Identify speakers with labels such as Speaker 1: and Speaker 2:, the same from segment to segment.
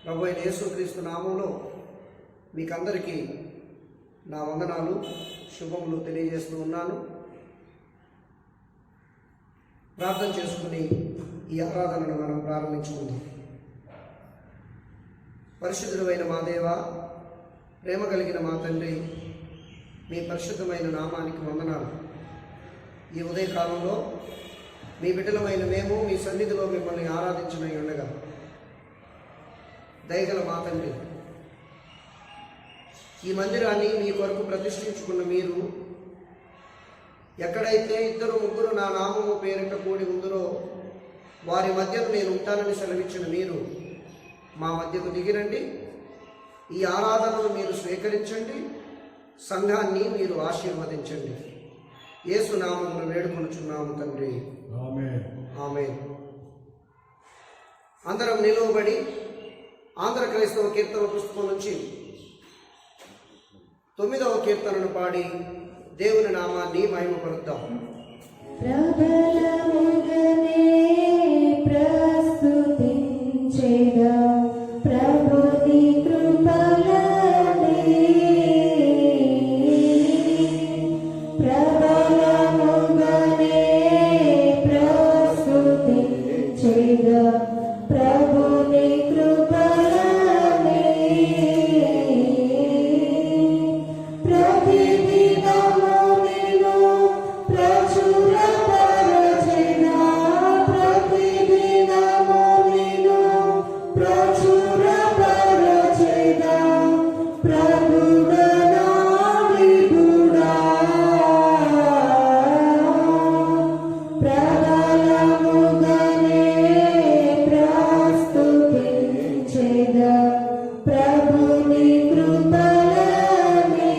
Speaker 1: ప్రభు అయిన యేసుక్రీస్తు నామంలో మీకందరికీ నా వందనాలు శుభములు తెలియజేస్తూ ఉన్నాను. ప్రార్థన చేసుకుని ఈ ఆరాధనను మనం ప్రారంభించుకుందాం. పరిశుద్ధుడైన మా దేవ, ప్రేమ కలిగిన మా తండ్రి, మీ పరిశుద్ధమైన నామానికి వందనాలు. ఈ ఉదయకాలంలో మీ బిడ్డలమైన మేము మీ సన్నిధిలో మిమ్మల్ని ఆరాధించమై ఉండగా, దయగల మా తండ్రి, ఈ మందిరాన్ని మీ కొరకు ప్రతిష్ఠించుకున్న మీరు, ఎక్కడైతే 2-3 నా నామము పేరిట కూడి ఉందరో వారి మధ్యకు నేను ఉంటానని సెలవిచ్చిన మీరు మా మధ్యకు దిగిరండి. ఈ ఆరాధనను మీరు స్వీకరించండి, సంఘాన్ని మీరు ఆశీర్వదించండి. యేసు నామమును వేడుకొనుచున్నాము తండ్రి, ఆమేన్. ఆమేన్. అందరం నిలువబడి ఆంధ్ర క్రైస్తవ కీర్తన పుస్తకం నుంచి 9వ కీర్తనను పాడి దేవుని నామాన్ని మహిమపరుద్దాం.
Speaker 2: ప్రబలముగనే ప్రస్తుతించెదా ప్రభుని కృపలనే, ప్రబలముగనే ప్రస్తుతించెదా ప్రభుని కృపలనే, ప్రతిదినము నిన్ను ప్రచురపరచెదా, ప్రతిదినము నిన్ను ప్రచురపరచెదా ప్రభుడా నా విభుడా. ప్రబలముగనే ప్రస్తుతించెదా ప్రభుని కృపలనే,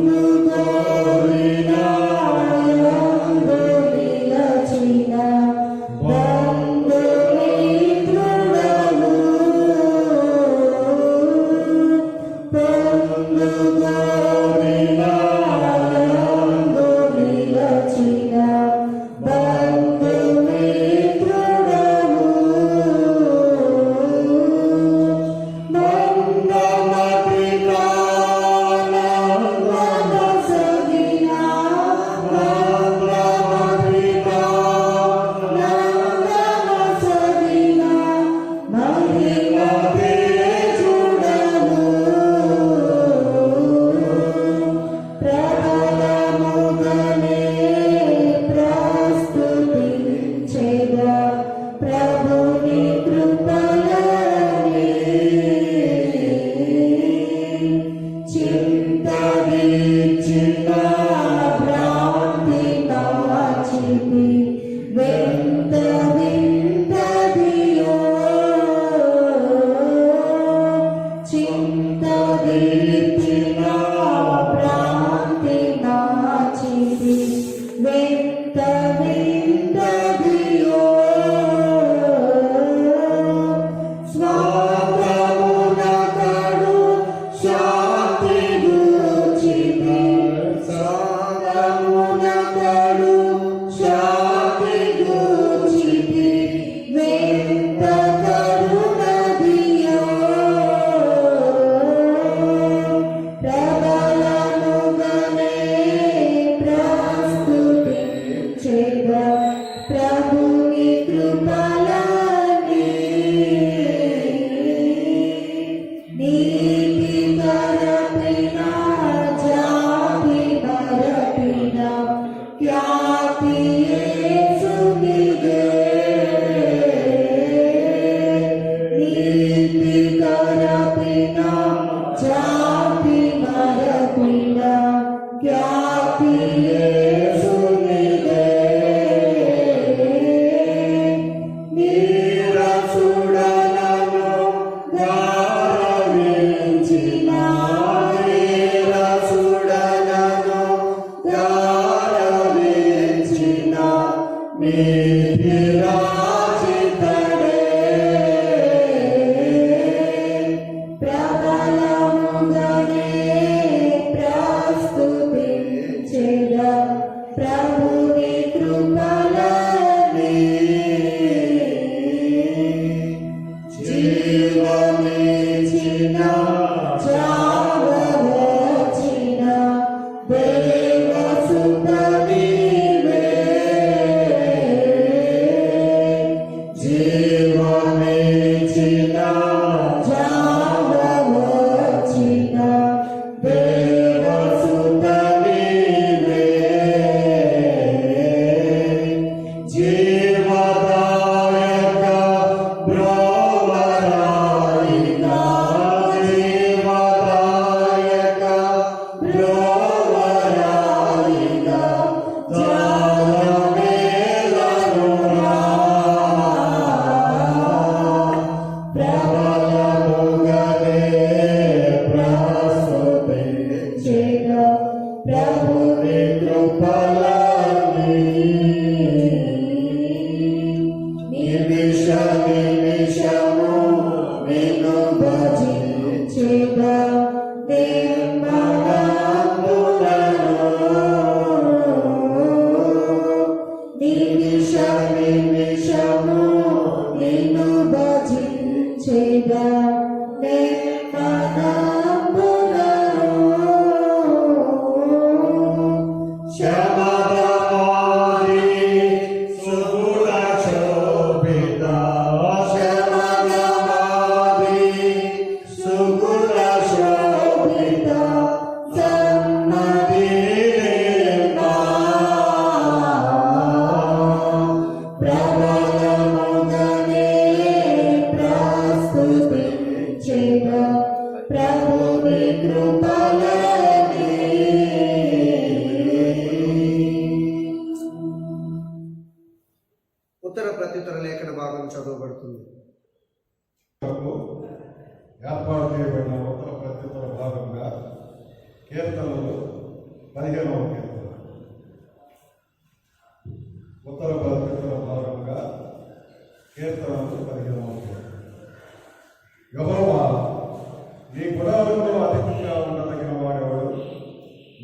Speaker 2: పొందుకోరిన యందు నిలచిన బంధుమిత్రుడను, పొందుకోరిన యందు నిలచిన బంధుమిత్రుడను, మందమతిగా నందనసగిన, మందమతిగా నందనసగిన మహిమ తేజుడను, ప్రబలముగనే ప్రస్తుతించెదా ప్రభుని కృపలనే, చింతవిచ్చిన భ్రాంతి నాచితి వెంత వింతదియో, చింతవిచ్చిన భ్రాంతి నాచితి వెంత వింతదియో, స్వాగమునకడు శాంతి గూర్చితి, స్వాగమునకడు శాంతి గూర్చితి వెంత కరుణదియో, ప్రబలముగనే ప్రస్తుతించెదా ప్రభుని కృపలనే, నీతి కరపిన జాతి మరపిన ఖ్యాతి యేసునిదే, నీతి కరపిన జాతి మరపిన ఖ్యాతి యేసునిదే, నీరసుడనను గారవించిన, నీరసుడనను గారవించిన మీరాజితడే, ప్రబలముగనే చావవచ్చిన దేవసుత నీవే. జీవమిచ్చిన చావవచ్చిన దేవసుత నీవే. జీవదాయక బ్రోవరాయిక జీవదాయక బ్రోవరాయిక జాలమేలనురా. ప్రబలముగలే ప్రస్తుతించిన ప్రభుని కృపలని. నిమిష నిమిషము నిన్ను భజించిన నిమిష నిమిషము నిన్ను భజించిన శమదమారి సుగుణ శోభిత శమదమారి సుగుణ శోభిత సన్నది ప్రబలముగనే ప్రస్తుతించిన ప్రభుని కృపలని.
Speaker 1: ఉత్తర ప్రత్యుత్తర లేఖన భాగం చదవబడుతుంది.
Speaker 3: ఏర్పాటు చేయబడిన ఉత్తర ప్రత్యుత్తర భాగంగా కీర్తనలు 15వ కీర్తన. ఉత్తర ప్రత్యుత్తర భాగంగా కీర్తనలు 15వ కీర్తన. యెహోవా, నీ గుడారంలో అధికంగా ఉండదగిన వాడెవడు?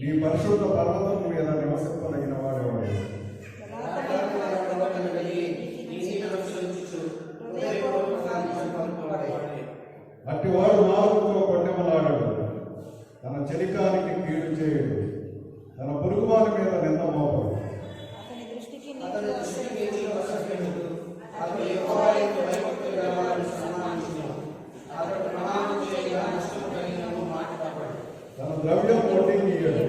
Speaker 3: నీ పరిశుద్ధ పర్వతం మీద నివసింపదగిన వాడెవడు? అట్టివాడు మార్గంలో కొండెమలాడడు, తన చెలికానికి కీడు చేయడు, తన పొరుగువారి మీద నింద మోపడు.
Speaker 4: అతని దృష్టికి
Speaker 1: అతని దృష్టికి నీతిలో అసహ్యుడు. అతడు యెహోవా యందు భయభక్తులు గలవారిని సన్మానించును. అతడు ప్రమాణం చేయగా నష్టము కలిగినను మాట్లాడడు.
Speaker 3: తన ద్రవ్యం వడ్డీకియ్యడు,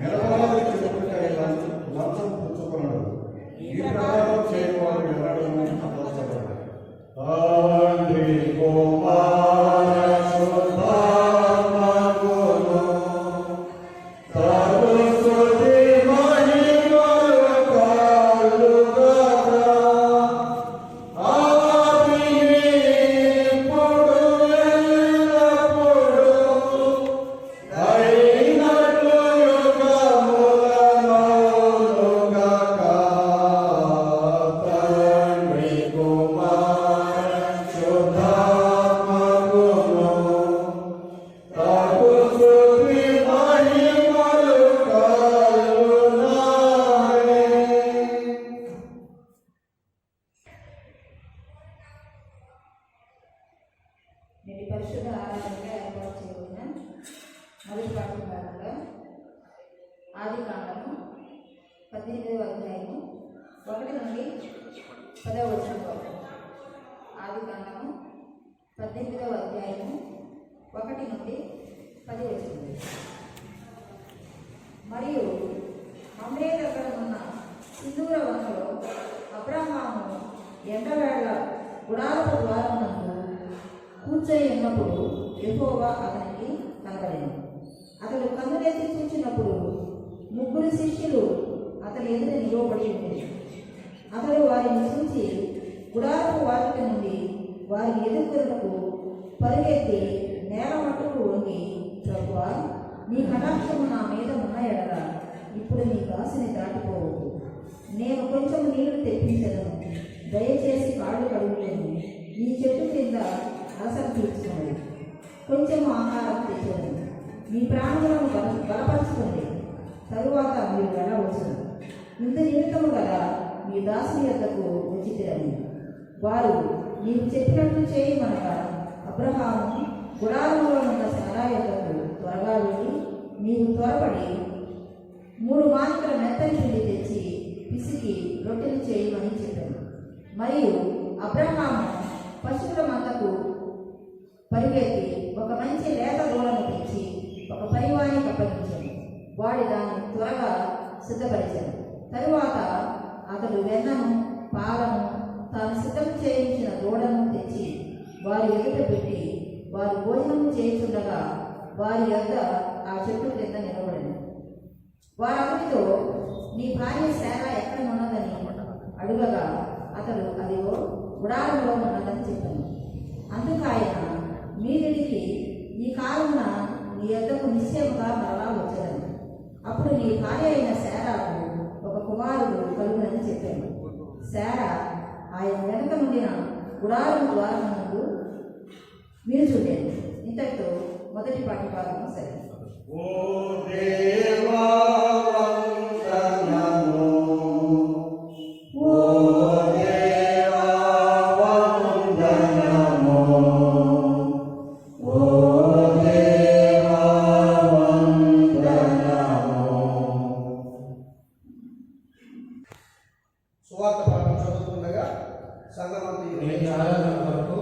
Speaker 3: నిరపరాధి చెప్పుకై లంచం పుచ్చుకొనడు. ఈ ప్రకారం చేయవాడు ఎన్నడూ అపరాధపడడు. తండ్రి కుమార శుద్ధాత్మకును తగు స్తుతి మహిమలు కలుగుగాక. ఆదిని ఇప్పుడు ఎల్లప్పుడూ అయినట్లు యుగములనౌగాక. తండ్రి కుమార శుద్ధాత్మకును తగు స్తుతి మహిమలు కలుగుగాక.
Speaker 4: నేటి పరిశుద్ధ ఆరాధనగా ఏర్పాటు చేయబడిన మొదటి పాఠం భాగంగా ఆది కాండము 18వ అధ్యాయము 1 నుండి 10వ వచనం వరకు. ఆది కాండము 18వ అధ్యాయము 1 నుండి 10 వచనం. మరియు మమ్రే దగ్గర ఉన్న సింధూర వనంలో అబ్రహాము ఎండవేళ గుడారపు ద్వారమునందు కూర్చొని ఉన్నప్పుడు యెహోవా అతనికి కనబడెను. అతడు కన్నులెత్తి చూచినప్పుడు 3 శిష్యులు అతని ఎదుట నిలవబడి ఉండేది. అతడు వారిని చూచి గుడారపు వాకిట నుండి వారిని ఎదుర్కొనుటకు పరుగెత్తి నేల మట్టుకు వంగి, ప్రభువా, నీ కటాక్షము నా మీద ఉన్న ఎడల ఇప్పుడు నీ దాసిని దాటిపోవద్దు. నేను కొంచెం నీళ్లు తెప్పించదను, దయచేసి కాళ్ళు కడుగులేను. ఈ చెట్టు కింద ఆసక్తి తీర్చుకోండి, కొంచెం ఆహారం తెచ్చండి, మీ ప్రాణులను బలపరచుకోండి, తరువాత మీరు వెళ్ళవచ్చు. ఇంత నిమిత్తము కదా మీ దాసుని యొద్దకు వచ్చితిరని. వారు నీవు చెప్పినట్లు చేయమనగా అబ్రహాము గుడారంలో ఉన్న శారా యొక్కకు త్వరగా వెళ్ళి నీవు త్వరపడి 3 మానికల మెత్తని పిండి తెచ్చి పిసికి రొట్టెలు చేయమని చెప్పాను. మరియు అబ్రహాము పశువుల మందకు పరిగెత్తి ఒక మంచి లేత దూడను తెచ్చి ఒక పనివానికి అప్పగించాడు. వాడి దాన్ని త్వరగా సిద్ధపరిచాడు. తరువాత అతడు వెన్నను పాలను తాను సిద్ధం చేయించిన దూడను తెచ్చి వారి ఎదుట పెట్టి వారు భోజనం చేయుచుండగా వారి యొద్ద ఆ చెట్టు కింద నిలబడింది. వారు అతనితో నీ భార్య శారా ఎక్కడ ఉన్నదని అడుగగా అతడు అదిగో గుడారంలో ఉన్నదని చెప్పాను. అందుకు ఆయన మీదికి ఈ కాలమున నీ యొద్దకు నిశ్చయముగా మరలా వచ్చాను. అప్పుడు నీ భార్య అయిన శారాకు ఒక కుమారుడు కలుగునని చెప్పాను. శారా ఆయన వెనక నుండిన గుడారం ద్వారం ముందు నిల్చుండేది. ఇంతటితో మొదటి పాఠ్యభాగం సరే.
Speaker 2: ఓ దేవా వందనము, ఓ దేవా వందనము, ఓ దేవా వందనము.
Speaker 1: సువార్త పాఠం చదువుతుండగా సంగమంతయు
Speaker 3: ఈ ఆరాధన కొరకు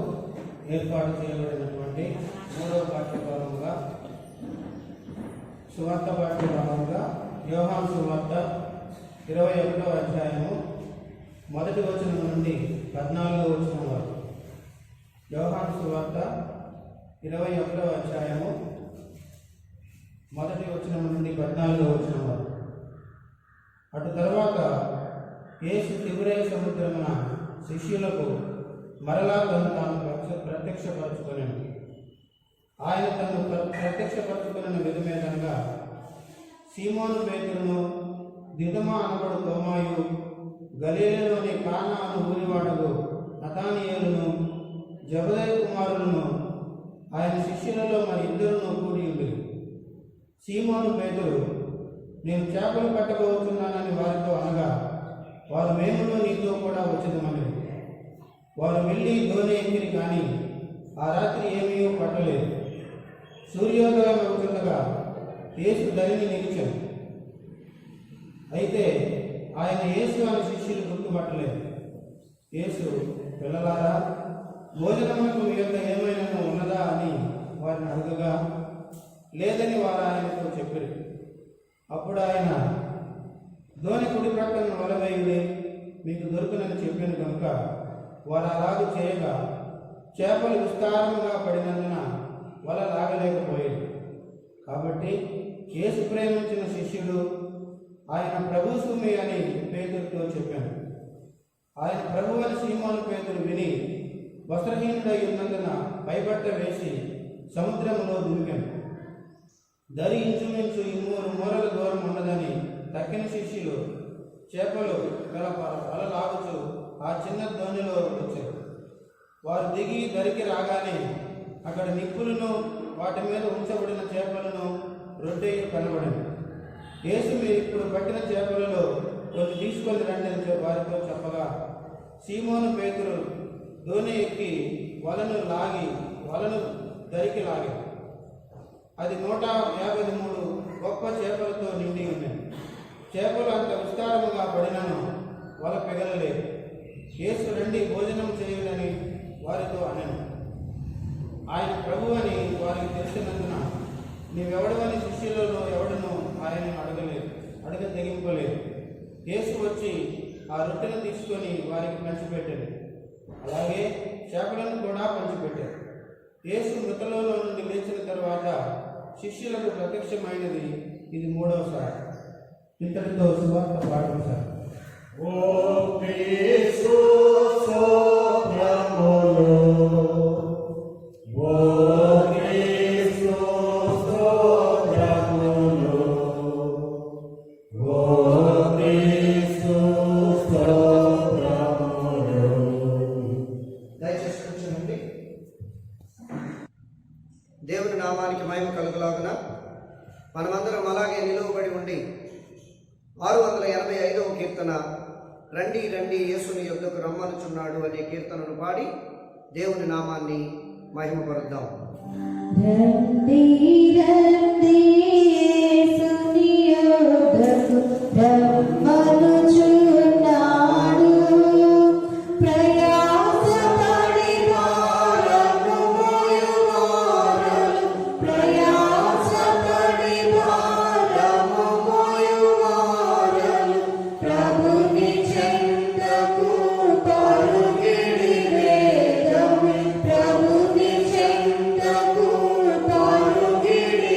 Speaker 3: ఏర్పాటు చేయబడినటువంటి 3వ పాఠ్యభాగంగా సువార్త పాఠ్యభాగంగా యోహాను సువార్త 21వ అధ్యాయము 1వ వచనం నుండి 14వ వచనం వరకు. యోహాను సువార్త 21వ అధ్యాయము 1వ వచనం నుండి 14వ వచనం వరకు. అటు తర్వాత యేసు తిబెరియ సముద్రమున శిష్యులకు మరలా తను తాను ప్రత్యక్షపరచుకొనెను. ఆయన తను ప్రత్యక్షపరచుకున్న విధమేదనగా సీమోను పేతురును, దిదుమ అనబడు తోమాయు, గలీలలోని కానా అను ఊరివాడగు నతానియేలును, జబదయి కుమారులను ఆయన శిష్యులలో మరి ఇద్దరును కూడి ఉండి. సీమోను పేతురు నేను చేపలు పట్టబోతున్నానని వారితో అనగా వారు మేమును నీతో కూడా వచ్చేదమని. వారు వెళ్ళి దోణి ఎక్కిరి, కానీ ఆ రాత్రి ఏమీ పట్టలేదు. సూర్యోదయం అవుతుండగా యేసు ధరిని నిలిచాను. అయితే ఆయన యేసు అని శిష్యులు గుర్తుపట్టలేదు. యేసు పిల్లలారా, భోజనములకు మీ యొక్క ఏమైనా ఉన్నదా అని వారిని అడుగగా లేదని వారు ఆయనతో చెప్పారు. అప్పుడు ఆయన దోణి కుడి ప్రక్కన వలవేయుడి మీకు దొరుకునని చెప్పాను కనుక వారు అలాగూ చేయగా చేపలు విస్తారముగా పడినందున వల లాగలేకపోయాడు. కాబట్టి యేసు ప్రేమించిన శిష్యుడు ఆయన ప్రభు సుమి అని పేతురుతో చెప్పాను. ఆయన ప్రభు అని సీమోను పేతురు విని వస్త్రహీనుడై ఉన్నందున పైబట్ట వేసి సముద్రములో దుమికాను. దరి ఇంచుమించు 3 మూరల దూరం ఉన్నదని తక్కిన శిష్యులు చేపలు గల వల లాగుచు ఆ చిన్న దోణిలో వచ్చారు. వారు దిగి దరికి రాగానే అక్కడ నిప్పులను వాటి మీద ఉంచబడిన చేపలను రొట్టెలు కనబడింది. యేసు మీరు ఇప్పుడు పట్టిన చేపలలో కొన్ని తీసుకొని రండి అని వారితో చెప్పగా సీమోను పేతురు దోణి ఎక్కి వలను దరికి లాగి అది 153 గొప్ప చేపలతో నిండి ఉన్నాయి. చేపలు అంత విస్తారముగా పడినను వల పెగలలేదు. యేసు రండి భోజనం చేయుడని వారితో అనెను. ఆయన ప్రభు అని వారికి తెలిసినందున నీవెవడవని శిష్యులలో ఎవడను ఆయన అడగ తెగింపలేదు. యేసు వచ్చి ఆ రొట్టెను తీసుకొని వారికి పంచిపెట్టాడు. అలాగే చేపలను కూడా పంచిపెట్టారు. యేసు మృతులలో నుండి లేచిన తర్వాత శిష్యులకు ప్రత్యక్షమైనది ఇది 3వసారి. ఇంతటితో సువార్త పాఠం సార్.
Speaker 2: ఓ క్రీస్తు స్తోత్రములు, ఓ క్రీస్తు స్తోత్రములు, ఓ క్రీస్తు స్తోత్రములు.
Speaker 1: దయచేసి కూర్చోండి. దేవుని నామానికి మహిమ కలుగులాగున మనమందరం అలాగే నిలువబడి ఉండి 685వ కీర్తన రండి రండి యేసుని యొద్దకు రమ్మనుచున్నాడు అనే కీర్తనను పాడి దేవుని నామాన్ని మహిమపరుద్దాం.
Speaker 4: రండి రండి యేసుని యొద్దకు రమ్మనుచున్నాడు. ప్రయాసపడి భారము మోయువారలు, ప్రయాసపడి భారము మోయువారలు, ప్రభుని చెంతకు పరుగిడి వేగమే, ప్రభుని చెంతకు పరుగిడి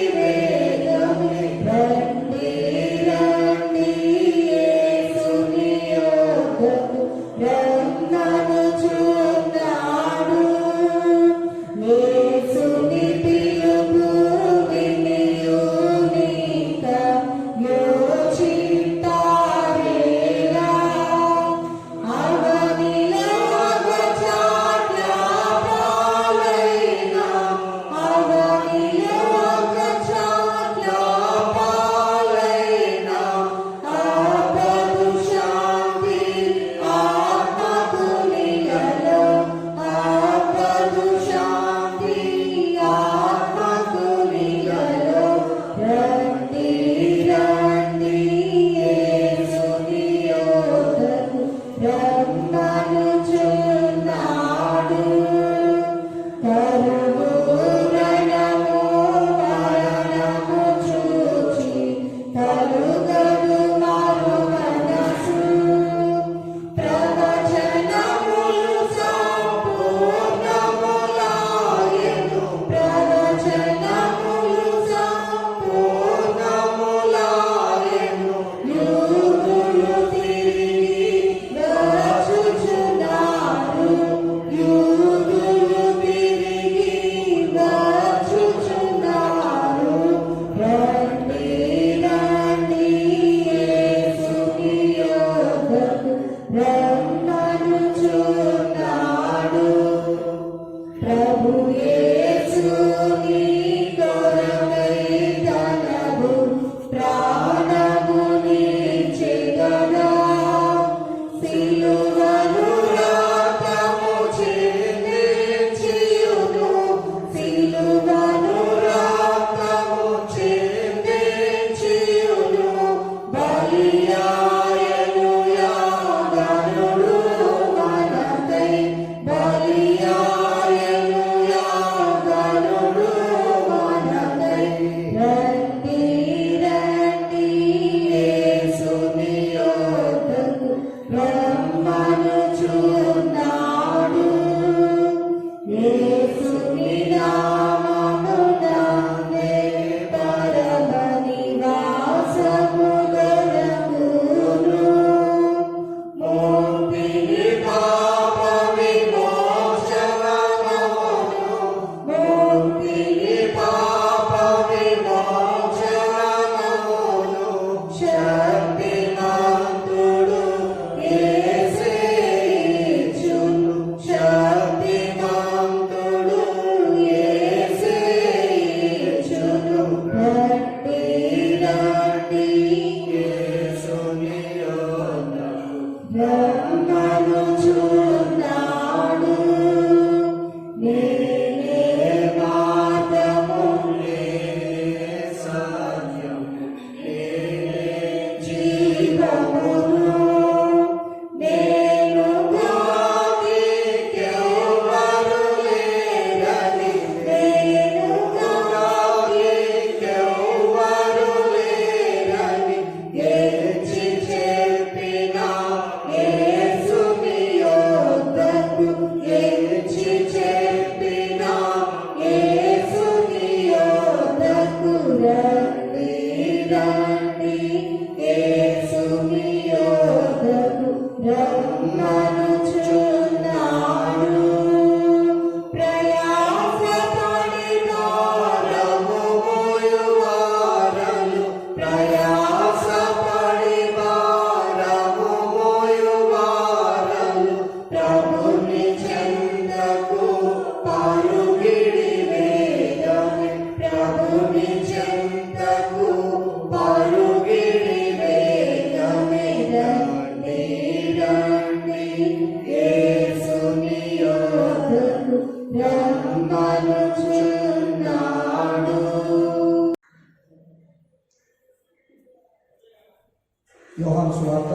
Speaker 1: యోహాను సువార్త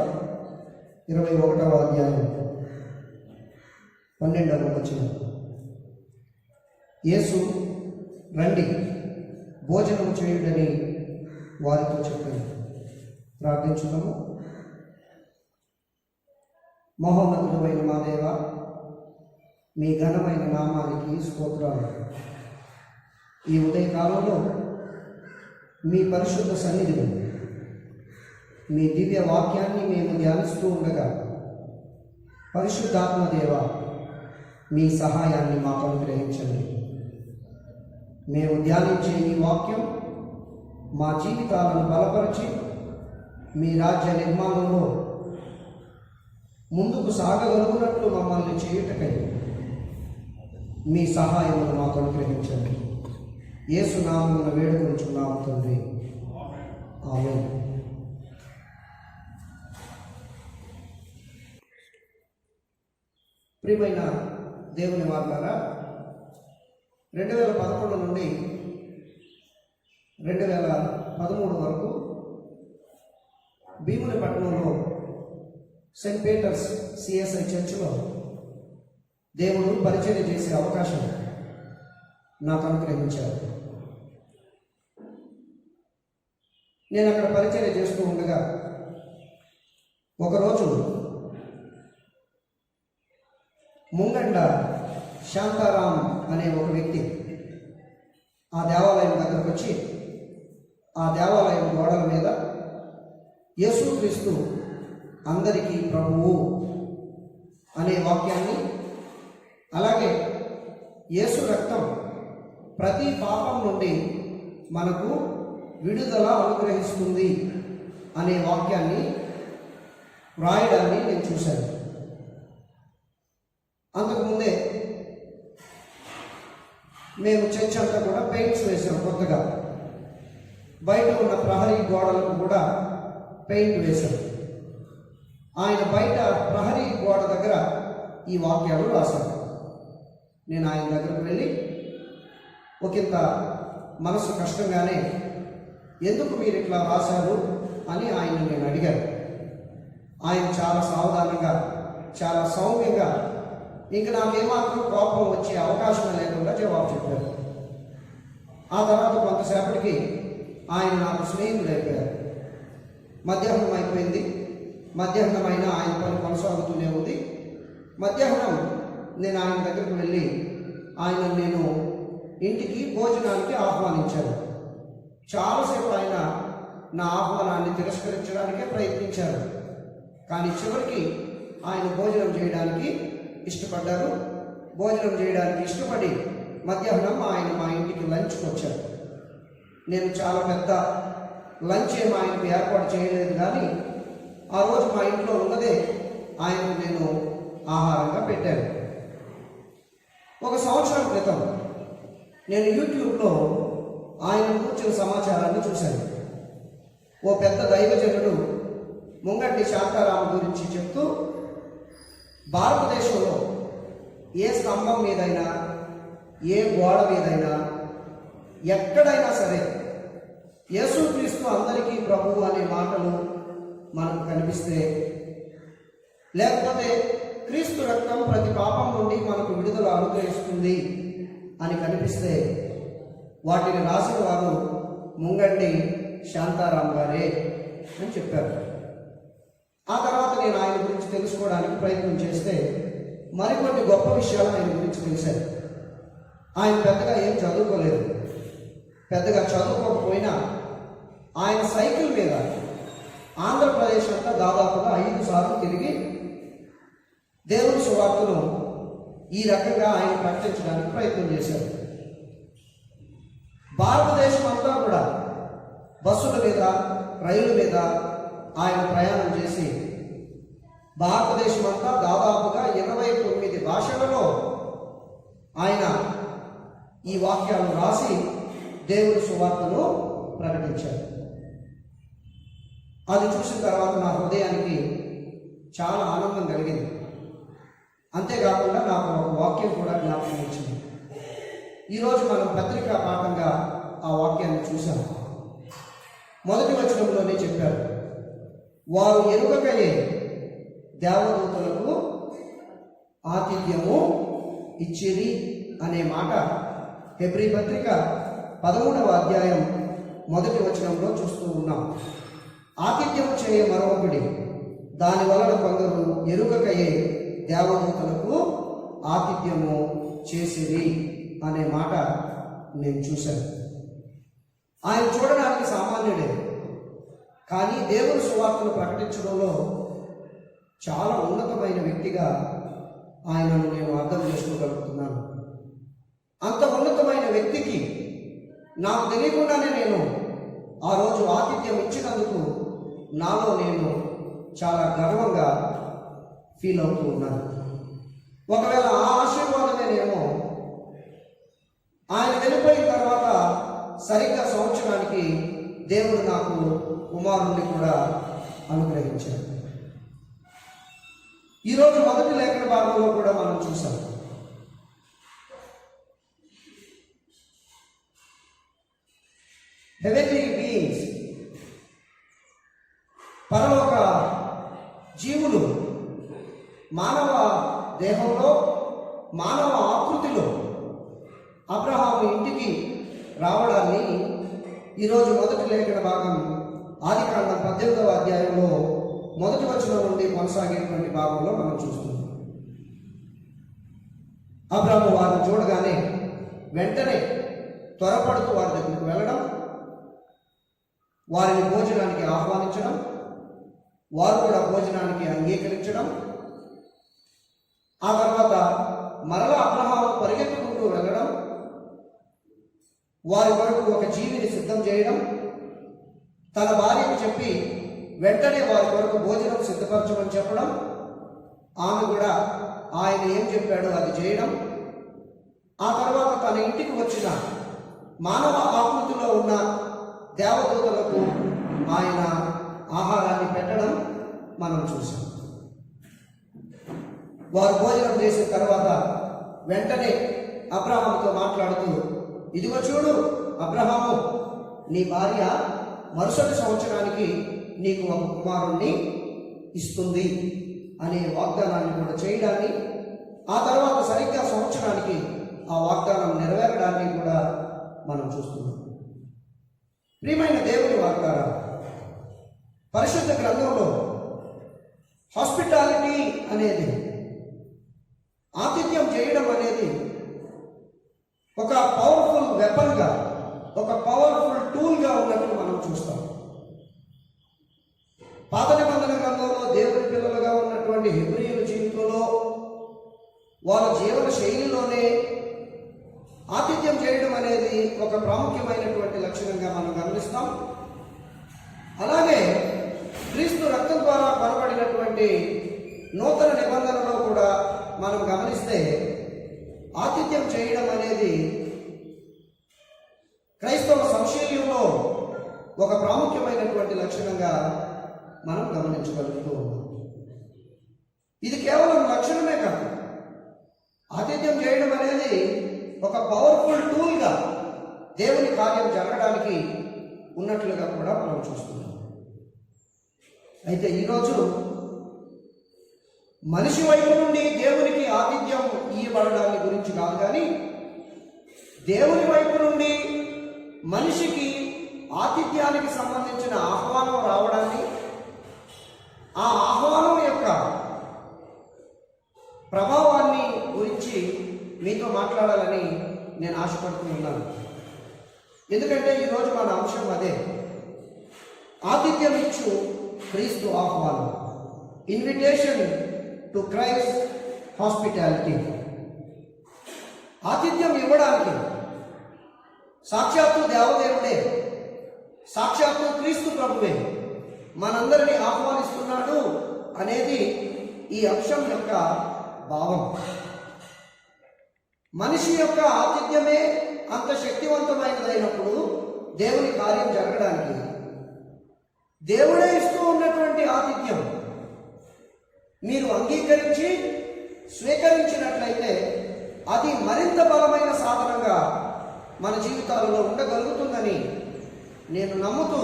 Speaker 1: 21వ అధ్యాయం 12వ వచనం. యేసు రండి భోజనం చేయుడని వారితో చెప్పాను. ప్రార్థించుదాము. మహోన్నతుడైన మా దేవ, మీ ఘనమైన నామానికి స్తోత్రాలు. ఈ ఉదయకాలంలో మీ పరిశుద్ధ సన్నిధిలో మీ దివ్య వాక్యాన్ని మేము ధ్యానిస్తూ ఉండగా, పరిశుద్ధాత్మ దేవ, మీ సహాయాన్ని మాకు అనుగ్రహించండి. మేము ధ్యానించే ఈ వాక్యం మా జీవితాలను బలపరిచి మీ రాజ్య నిర్మాణంలో ముందుకు సాగగలుగునట్లు మమ్మల్ని చేయుటకై మీ సహాయమును మాకు అనుగ్రహించండి. యేసు నామమున వేడుకొనుచున్నాము తండ్రి, ఆమేన్. ప్రియమైన దేవుని వార్లారా, 2011 నుండి 2013 వరకు భీమునిపట్నంలో సెయింట్ పీటర్స్ సిఎస్ఐ చర్చిలో దేవుడు పరిచర్య చేసే అవకాశం నాకు అనుగ్రహించారు. నేను అక్కడ పరిచర్య చేస్తూ ఉండగా ఒకరోజు ముంగండ శాంతారాం అనే ఒక వ్యక్తి ఆ దేవాలయం దగ్గరకు వచ్చి ఆ దేవాలయం గోడల మీద యేసుక్రీస్తు అందరికీ ప్రభువు అనే వాక్యాన్ని, అలాగే యేసు రక్తం ప్రతి పాపం నుండి మనకు విడుదల అనుగ్రహిస్తుంది అనే వాక్యాన్ని వ్రాయడాన్ని నేను చూశాను. అంతకుముందే మేము చర్చ్ అంతా కూడా పెయింట్స్ వేసాం. కొత్తగా బయట ఉన్న ప్రహరీ గోడలకు కూడా పెయింట్ వేశాం. ఆయన బయట ప్రహరీ గోడ దగ్గర ఈ వాక్యాలు రాశారు. నేను ఆయన దగ్గరకు వెళ్ళి ఒకంత మనసు కష్టంగానే, ఎందుకు మీరు ఇట్లా రాశారు అని ఆయన నేను అడిగాను. ఆయన చాలా సావధానంగా, చాలా సౌమ్యంగా, ఇంక నాకేమాత్రం కోపం వచ్చే అవకాశం లేకుండా జవాబు చెప్పారు. ఆ తర్వాత కొంతసేపటికి ఆయన నాకు స్నేహితుడు అయిపోయారు. మధ్యాహ్నం అయిపోయింది. మధ్యాహ్నం అయినా ఆయన పని కొనసాగుతూనే ఉంది. మధ్యాహ్నం నేను ఆయన దగ్గరికి వెళ్ళి నేను ఇంటికి భోజనానికి ఆహ్వానించాను. చాలాసేపు ఆయన నా ఆహ్వానాన్ని తిరస్కరించడానికే ప్రయత్నించారు. కానీ చివరికి ఆయన భోజనం చేయడానికి ఇష్టపడ్డారు. భోజనం చేయడానికి ఇష్టపడి మధ్యాహ్నం ఆయన మా ఇంటికి లంచ్కి వచ్చారు. నేను చాలా పెద్ద లంచ్ ఏమో ఆయనకు ఏర్పాటు చేయలేదు, కానీ ఆ రోజు మా ఇంట్లో ఉన్నదే ఆయనకు నేను ఆహారంగా పెట్టాను. 1 సంవత్సరం క్రితం నేను యూట్యూబ్లో ఆయన కూర్చున్న సమాచారాన్ని చూశాను. ఓ పెద్ద దైవజనుడు ముంగంటి శాంతారాం గురించి చెప్తూ, భారతదేశంలో ఏ స్తంభం మీదైనా, ఏ గోడ మీదైనా, ఎక్కడైనా సరే యేసుక్రీస్తు అందరికీ ప్రభువు అనే మాటలు మనకు కనిపిస్తే, లేకపోతే క్రీస్తు రక్తం ప్రతి పాపం నుండి మనకు విడుదల అనుగ్రహిస్తుంది అని కనిపిస్తే, వాటిని రాసిన వారు ముంగంటి శాంతారాం గారే అని చెప్పారు. ఆ తర్వాత నేను ఆయన గురించి తెలుసుకోవడానికి ప్రయత్నం చేస్తే మరికొన్ని గొప్ప విషయాలు ఆయన గురించి తెలిశాయి. ఆయన పెద్దగా ఏం చదువుకోలేదు. పెద్దగా చదువుకోకపోయినా ఆయన సైకిల్ మీద ఆంధ్రప్రదేశ్ అంతా దాదాపుగా 5 సార్లు తిరిగి దేవుని సువార్తను ఈ రకంగా ఆయన ప్రకటించడానికి ప్రయత్నం చేశారు. భారతదేశం అంతా కూడా బస్సుల మీద, రైలు మీద ఆయన ప్రయాణం చేసి భారతదేశం అంతా దాదాపుగా 29 భాషలలో ఆయన ఈ వాక్యాలను రాసి దేవుని సువార్తను ప్రకటించారు. అది చూసిన తర్వాత నా హృదయానికి చాలా ఆనందం కలిగింది. అంతేకాకుండా నాకు ఒక వాక్యం కూడా జ్ఞాపకం వచ్చింది. ఈరోజు మనం పత్రికా పాఠంగా ఆ వాక్యాన్ని చూసాం. మొదటి వచనంలోనే చెప్పారు, వారు ఎరుగకయే దేవదూతలకు ఆతిథ్యము ఇచ్చిరి అనే మాట హెబ్రీ పత్రిక 13వ అధ్యాయం 1వ వచనంలో చూస్తూ ఉన్నాం. ఆతిథ్యము చేయ మరొకటి, దాని వలన కొందరు ఎరుగకయే దేవదూతలకు ఆతిథ్యము చేసిరి అనే మాట నేను చూశాను. ఆయన చూడడానికి సామాన్యుడే, కానీ దేవుని సువార్తను ప్రకటించడంలో చాలా ఉన్నతమైన వ్యక్తిగా ఆయనను నేను అర్థం చేసుకోగలుగుతున్నాను. అంత ఉన్నతమైన వ్యక్తికి నాకు తెలియకుండానే నేను ఆ రోజు ఆతిథ్యం ఇచ్చినందుకు నాలో నేను చాలా గర్వంగా ఫీల్ అవుతూ ఉన్నాను. ఒకవేళ ఆ ఆశీర్వాదమేనేమో ఆయన వెళ్ళిపోయిన తర్వాత సరిగ్గా సంవత్సరానికి దేవుడు నాకు కుమారుణ్ణి కూడా అనుగ్రహించాడు. ఈరోజు మొదటి లేఖన భాగంలో కూడా మనం చూసాం. హెవెన్లీ బీయింగ్స్, పరలోక జీవులు మానవ దేహంలో, మానవ ఆకృతిలో అబ్రహాము ఇంటికి రావడాన్ని ఈరోజు మొదటి లేఖన భాగం ఆదికాండం 18వ అధ్యాయంలో 1వ వచనం నుండి కొనసాగేటువంటి భాగంలో మనం చూస్తున్నాం. అబ్రహాము వారిని చూడగానే వెంటనే త్వరపడుతూ వారి దగ్గరికి వెళ్ళడం, వారిని భోజనానికి ఆహ్వానించడం, వారు కూడా భోజనానికి అంగీకరించడం, ఆ తర్వాత మరలా అబ్రహాము పరిగెత్తుకుంటూ వెళ్ళడం, వారి వరకు ఒక జీవిని సిద్ధం చేయడం, తన భార్యకు చెప్పి వెంటనే వారి కొరకు భోజనం సిద్ధపరచమని చెప్పడం, ఆమె కూడా ఆయన ఏం చెప్పాడో అది చేయడం, ఆ తర్వాత తన ఇంటికి వచ్చిన మానవ ఆకృతిలో ఉన్న దేవదూతలకు ఆయన ఆహారాన్ని పెట్టడం మనం చూసాం. వారు భోజనం చేసిన తర్వాత వెంటనే అబ్రహాముతో మాట్లాడుతూ, ఇదిగో చూడు అబ్రహాము, నీ భార్య మరుసటి సంవత్సరానికి నీకు ఒక కుమారుణ్ణి ఇస్తుంది అనే వాగ్దానాన్ని కూడా చేయడాన్ని, ఆ తర్వాత సరిగ్గా సంవత్సరానికి ఆ వాగ్దానం నెరవేరడాన్ని కూడా మనం చూస్తున్నాం. ప్రియమైన దేవుని వాగ్దానం పరిశుద్ధ గ్రంథంలో హాస్పిటాలిటీ అనేది, ఆతిథ్యం చేయడం అనేది ఒక పవర్ఫుల్ వెపన్గా, ఒక పవర్ఫుల్ టూల్గా ఉన్నట్టు మనం చూస్తాం. పాత నిబంధన గ్రంథంలో దేవుని పిల్లలుగా ఉన్నటువంటి హెబ్రీయుల జీవితంలో, వాళ్ళ జీవన శైలిలోనే ఆతిథ్యం చేయడం అనేది ఒక ప్రాముఖ్యమైనటువంటి లక్షణంగా మనం గమనిస్తాం. అలాగే క్రీస్తు రక్తం ద్వారా కొనబడినటువంటి నూతన నిబంధనలో కూడా మనం గమనిస్తే ఆతిథ్యం చేయడం అనేది క్రైస్తవ సంశీల్యంలో ఒక ప్రాముఖ్యమైనటువంటి లక్షణంగా మనం గమనించగలుగుతూ ఉన్నాం. ఇది కేవలం లక్షణమే కాదు, ఆతిథ్యం చేయడం అనేది ఒక పవర్ఫుల్ టూల్గా దేవుని కార్యం జరగడానికి ఉన్నట్లుగా కూడా మనం చూస్తున్నాం. అయితే ఈరోజు మనిషి వైపు నుండి దేవునికి ఆతిథ్యం ఇవ్వబడడాన్ని గురించి కాదు, కానీ దేవుని వైపు నుండి మనిషికి ఆతిథ్యానికి సంబంధించిన ఆహ్వానం రావడాన్ని, ఆ ఆహ్వానం యొక్క ప్రభావాన్ని గురించి మీతో మాట్లాడాలని నేను ఆశపడుతూ ఉన్నాను. ఎందుకంటే ఈరోజు మన అంశం అదే, ఆతిథ్యం ఇచ్చు క్రీస్తు ఆహ్వానం, ఇన్విటేషన్ టు క్రైస్ట్ హాస్పిటాలిటీ. ఆతిథ్యం ఇవ్వడానికి సాక్షాత్తు దేవదేవుడే, సాక్షాత్తు క్రీస్తు ప్రభువే మనందరినీ ఆహ్వానిస్తున్నాడు అనేది ఈ అంశం యొక్క భావం. మనిషి యొక్క ఆతిథ్యమే అంత శక్తివంతమైనదైనప్పుడు దేవుని కార్యం జరగడానికి దేవుడే ఇస్తూ ఉన్నటువంటి ఆతిథ్యం మీరు అంగీకరించి స్వీకరించినట్లయితే అది మరింత బలమైన సాధనంగా మన జీవితాలలో ఉండగలుగుతుందని నేను నమ్ముతూ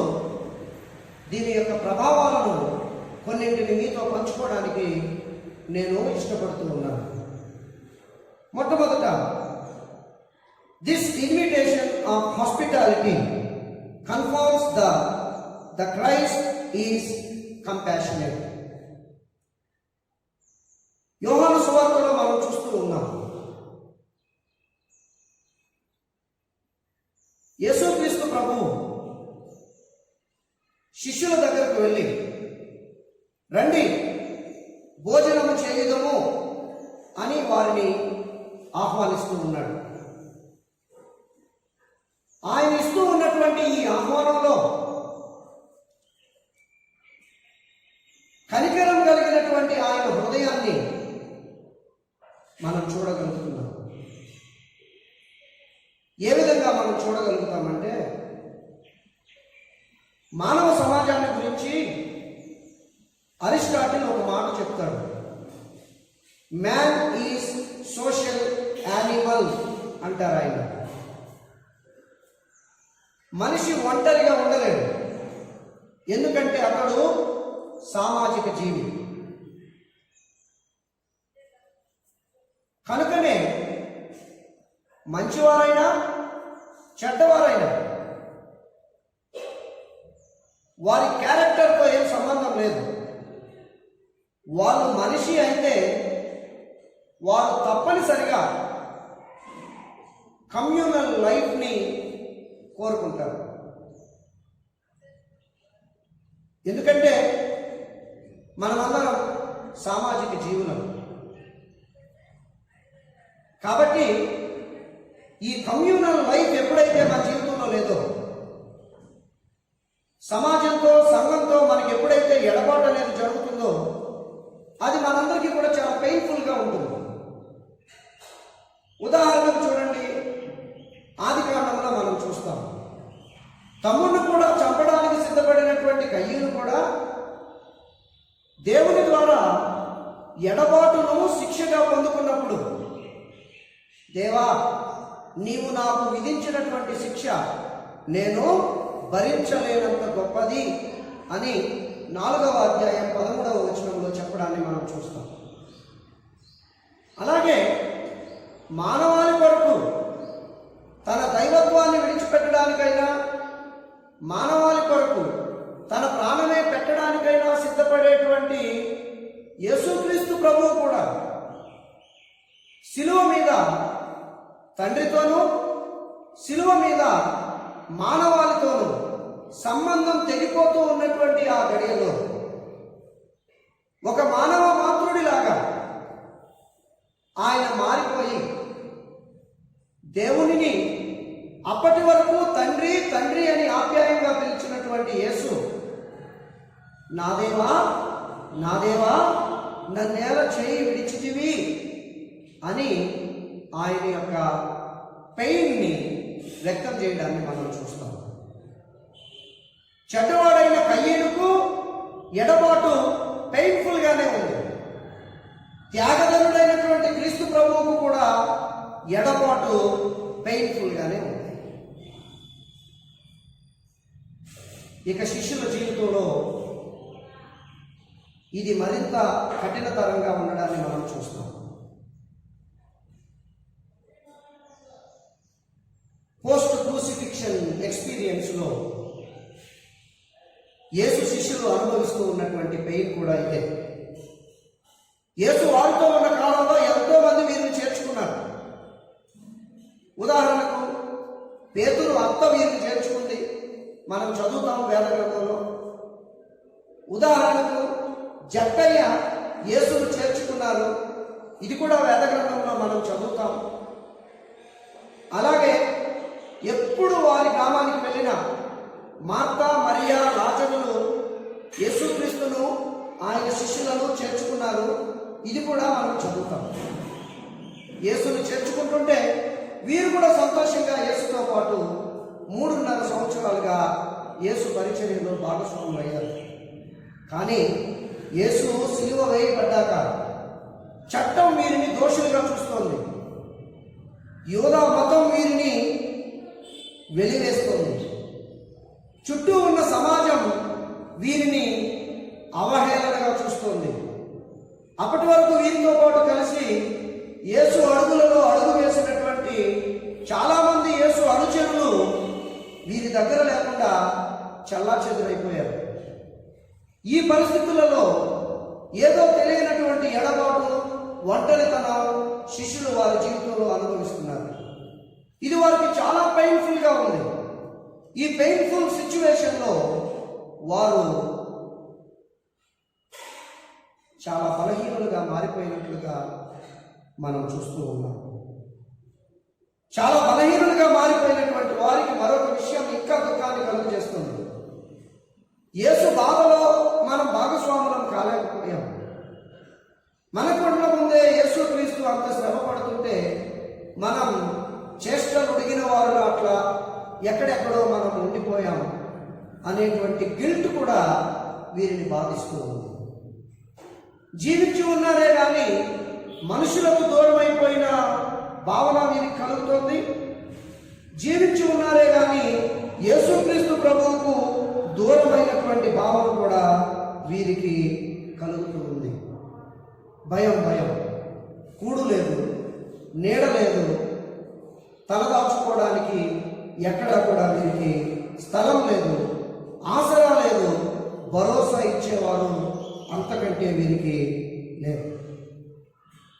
Speaker 1: దీని యొక్క ప్రభావాలను కొన్నింటిని మీతో పంచుకోవడానికి నేను ఇష్టపడుతూ ఉన్నాను. మొట్టమొదట, this invitation of hospitality confirms the Christ is compassionate. యోహాను సువార్తలో మనం చూస్తూ ఉన్నాం, యేసుక్రీస్తు ప్రభువు శిష్యుల దగ్గరకు వెళ్ళి, రండి భోజనము చేయుదము అని వారిని ఆహ్వానిస్తూ ఉన్నాడు. ఆయన ఇస్తూ ఉన్నటువంటి ఈ ఆహ్వానంలో కనికరం కలిగినటువంటి ఆయన హృదయాన్ని మనం చూడగలుగుతున్నాం. ఏ విధంగా మనం చూడగలుగుతామంటే, మానవ సమాజాన్ని గురించి అరిస్టాటిల్ ఒక మాట చెప్తాడు. మ్యాన్ ఈజ్ సోషల్ యానిమల్ అంటారు ఆయన. మనిషి ఒంటరిగా ఉండలేడు, ఎందుకంటే అతడు సామాజిక జీవి. కనుకనే మంచివారైనా చెడ్డవారైనా వారి క్యారెక్టర్తో ఏం సంబంధం లేదు. వాళ్ళు మనిషి అయితే వారు తప్పనిసరిగా కమ్యూనల్ లైఫ్ని కోరుకుంటారు. ఎందుకంటే మనమందరం సామాజిక జీవులం. కాబట్టి ఈ కమ్యూనల్ లైఫ్ ఎప్పుడైతే మన జీవితంలో లేదో, సమాజంతో సంఘంతో మనకి ఎప్పుడైతే ఎడబాటు అనేది జరుగుతుందో, అది మనందరికీ కూడా చాలా పెయిన్ఫుల్గా ఉంటుంది. ఉదాహరణకు చూడండి, ఆదికాండంలో మనం చూస్తాం, తమ్ముడిని కూడా చంపడానికి సిద్ధపడినటువంటి కయ్యూను కూడా దేవుని ద్వారా ఎడబాటును శిక్షగా పొందుకున్నప్పుడు, దేవా నీవు నాకు విధించినటువంటి శిక్ష నేను భరించలేనంత గొప్పది అని 4వ అధ్యాయం 13వ వచనంలో చెప్పడాన్ని మనం చూస్తాం. అలాగే మానవాళి కొరకు తన దైవత్వాన్ని విడిచిపెట్టడానికైనా, మానవాళి కొరకు తన ప్రాణమే పెట్టడానికైనా సిద్ధపడేటువంటి యేసుక్రీస్తు ప్రభువు కూడా శిలువ మీద తండ్రితోనూ, శిలువ మీద మానవాళితోనూ సంబంధం తెగిపోతూ ఉన్నటువంటి ఆ గడియలో ఒక మానవ మాతృడిలాగా ఆయన మారిపోయి దేవునిని అప్పటి వరకు తండ్రి తండ్రి అని ఆప్యాయంగా పిలిచినటువంటి యేసు, నా దేవా నా దేవా నన్నేల చేయి విడిచితివి అని ఆయన యొక్క పెయిన్ని వ్యక్తం చేయడాన్ని మనం చూస్తాం. చెడ్డవాడైన కయ్యేనుకు ఎడబాటు పెయిన్ఫుల్గానే ఉంది. త్యాగధనుడైనటువంటి క్రీస్తు ప్రభువుకు కూడా ఎడబాటు పెయిన్ఫుల్గానే ఉంది. ఇక శిష్యుల జీవితంలో ఇది మరింత కఠినతరంగా ఉండడాన్ని మనం చూస్తాం. పోస్ట్ క్రూసిఫిక్షన్ ఎక్స్పీరియన్స్లో యేసు శిష్యులు అనుభవిస్తూ ఉన్నటువంటి పెయిన్ కూడా ఇదే. యేసు వారితో ఉన్న కాలంలో ఎంతో మంది వీరిని చేర్చుకున్నారు. ఉదాహరణకు పేతురు అత్త వీరిని చేర్చుకుంది, మనం చదువుతాం వేద గ్రంథంలో. ఉదాహరణకు జక్కయ్య యేసును చేర్చుకున్నారు, ఇది కూడా వేద గ్రంథంలో మనం చదువుతాం. అలాగే ఎప్పుడు వారి గ్రామానికి వెళ్ళినా మార్తా, మరియా, లాజరులు యేసుక్రీస్తును ఆయన శిష్యులను చేర్చుకున్నారు, ఇది కూడా మనం చదువుతాం. యేసును చేర్చుకుంటుంటే వీరు కూడా సంతోషంగా యేసుతో పాటు 3.5 సంవత్సరాలుగా యేసు పరిచర్యలో భాగస్వాములు అయ్యారు. కానీ యేసు సిలువ వేయబడ్డాక చట్టం వీరిని దోషులుగా చూస్తోంది, యూదా మతం వీరిని వెలివేస్తోంది, చుట్టూ ఉన్న సమాజం వీరిని అవహేళనగా చూస్తోంది. అప్పటి వరకు వీరితో పాటు కలిసి యేసు అడుగులలో అడుగు వేసినటువంటి చాలామంది యేసు అనుచరులు వీరి దగ్గర లేకుండా చల్లాచెదురైపోయారు. ఈ పరిస్థితులలో ఏదో తెలియనటువంటి ఎడబాటు, ఒంటరితనం శిష్యులు వారి జీవితంలో అనుభవిస్తున్నారు. ఇది వారికి చాలా పెయిన్ఫుల్గా ఉంది. ఈ పెయిన్ఫుల్ సిచ్యువేషన్లో వారు చాలా బలహీనులుగా మారిపోయినట్లుగా మనం చూస్తూ ఉన్నాం. చాలా బలహీనులుగా మారిపోయినటువంటి వారికి మరొక విషయం ఇంకా దుఃఖాన్ని కలుగజేస్తుంది. యేసు బాధలో మనం భాగస్వాములం కాలేకపోయాం. మన కళ్ళ ముందే యేసుక్రీస్తు అంత శ్రమ పడుతుంటే మనం చేష్టలు ఉడిగిన వారు అట్లా ఎక్కడెక్కడో మనం ఉండిపోయాం అనేటువంటి గిల్ట్ కూడా వీరిని బాధిస్తూ ఉంది. జీవించి ఉన్నారే కానీ మనుషులకు దూరం అయిపోయిన భావన వీరికి కలుగుతోంది. జీవించి ఉన్నారే కానీ యేసుక్రీస్తు ప్రభువుకు దూరమైనటువంటి భావన కూడా వీరికి కలుగుతూ ఉంది. భయం, కూడు లేదు, నీడ లేదు, తలదాచుకోవడానికి ఎక్కడా కూడా వీరికి స్థలం లేదు, ఆసరా లేదు, భరోసా ఇచ్చేవారు అంతకంటే వీరికి లేరు.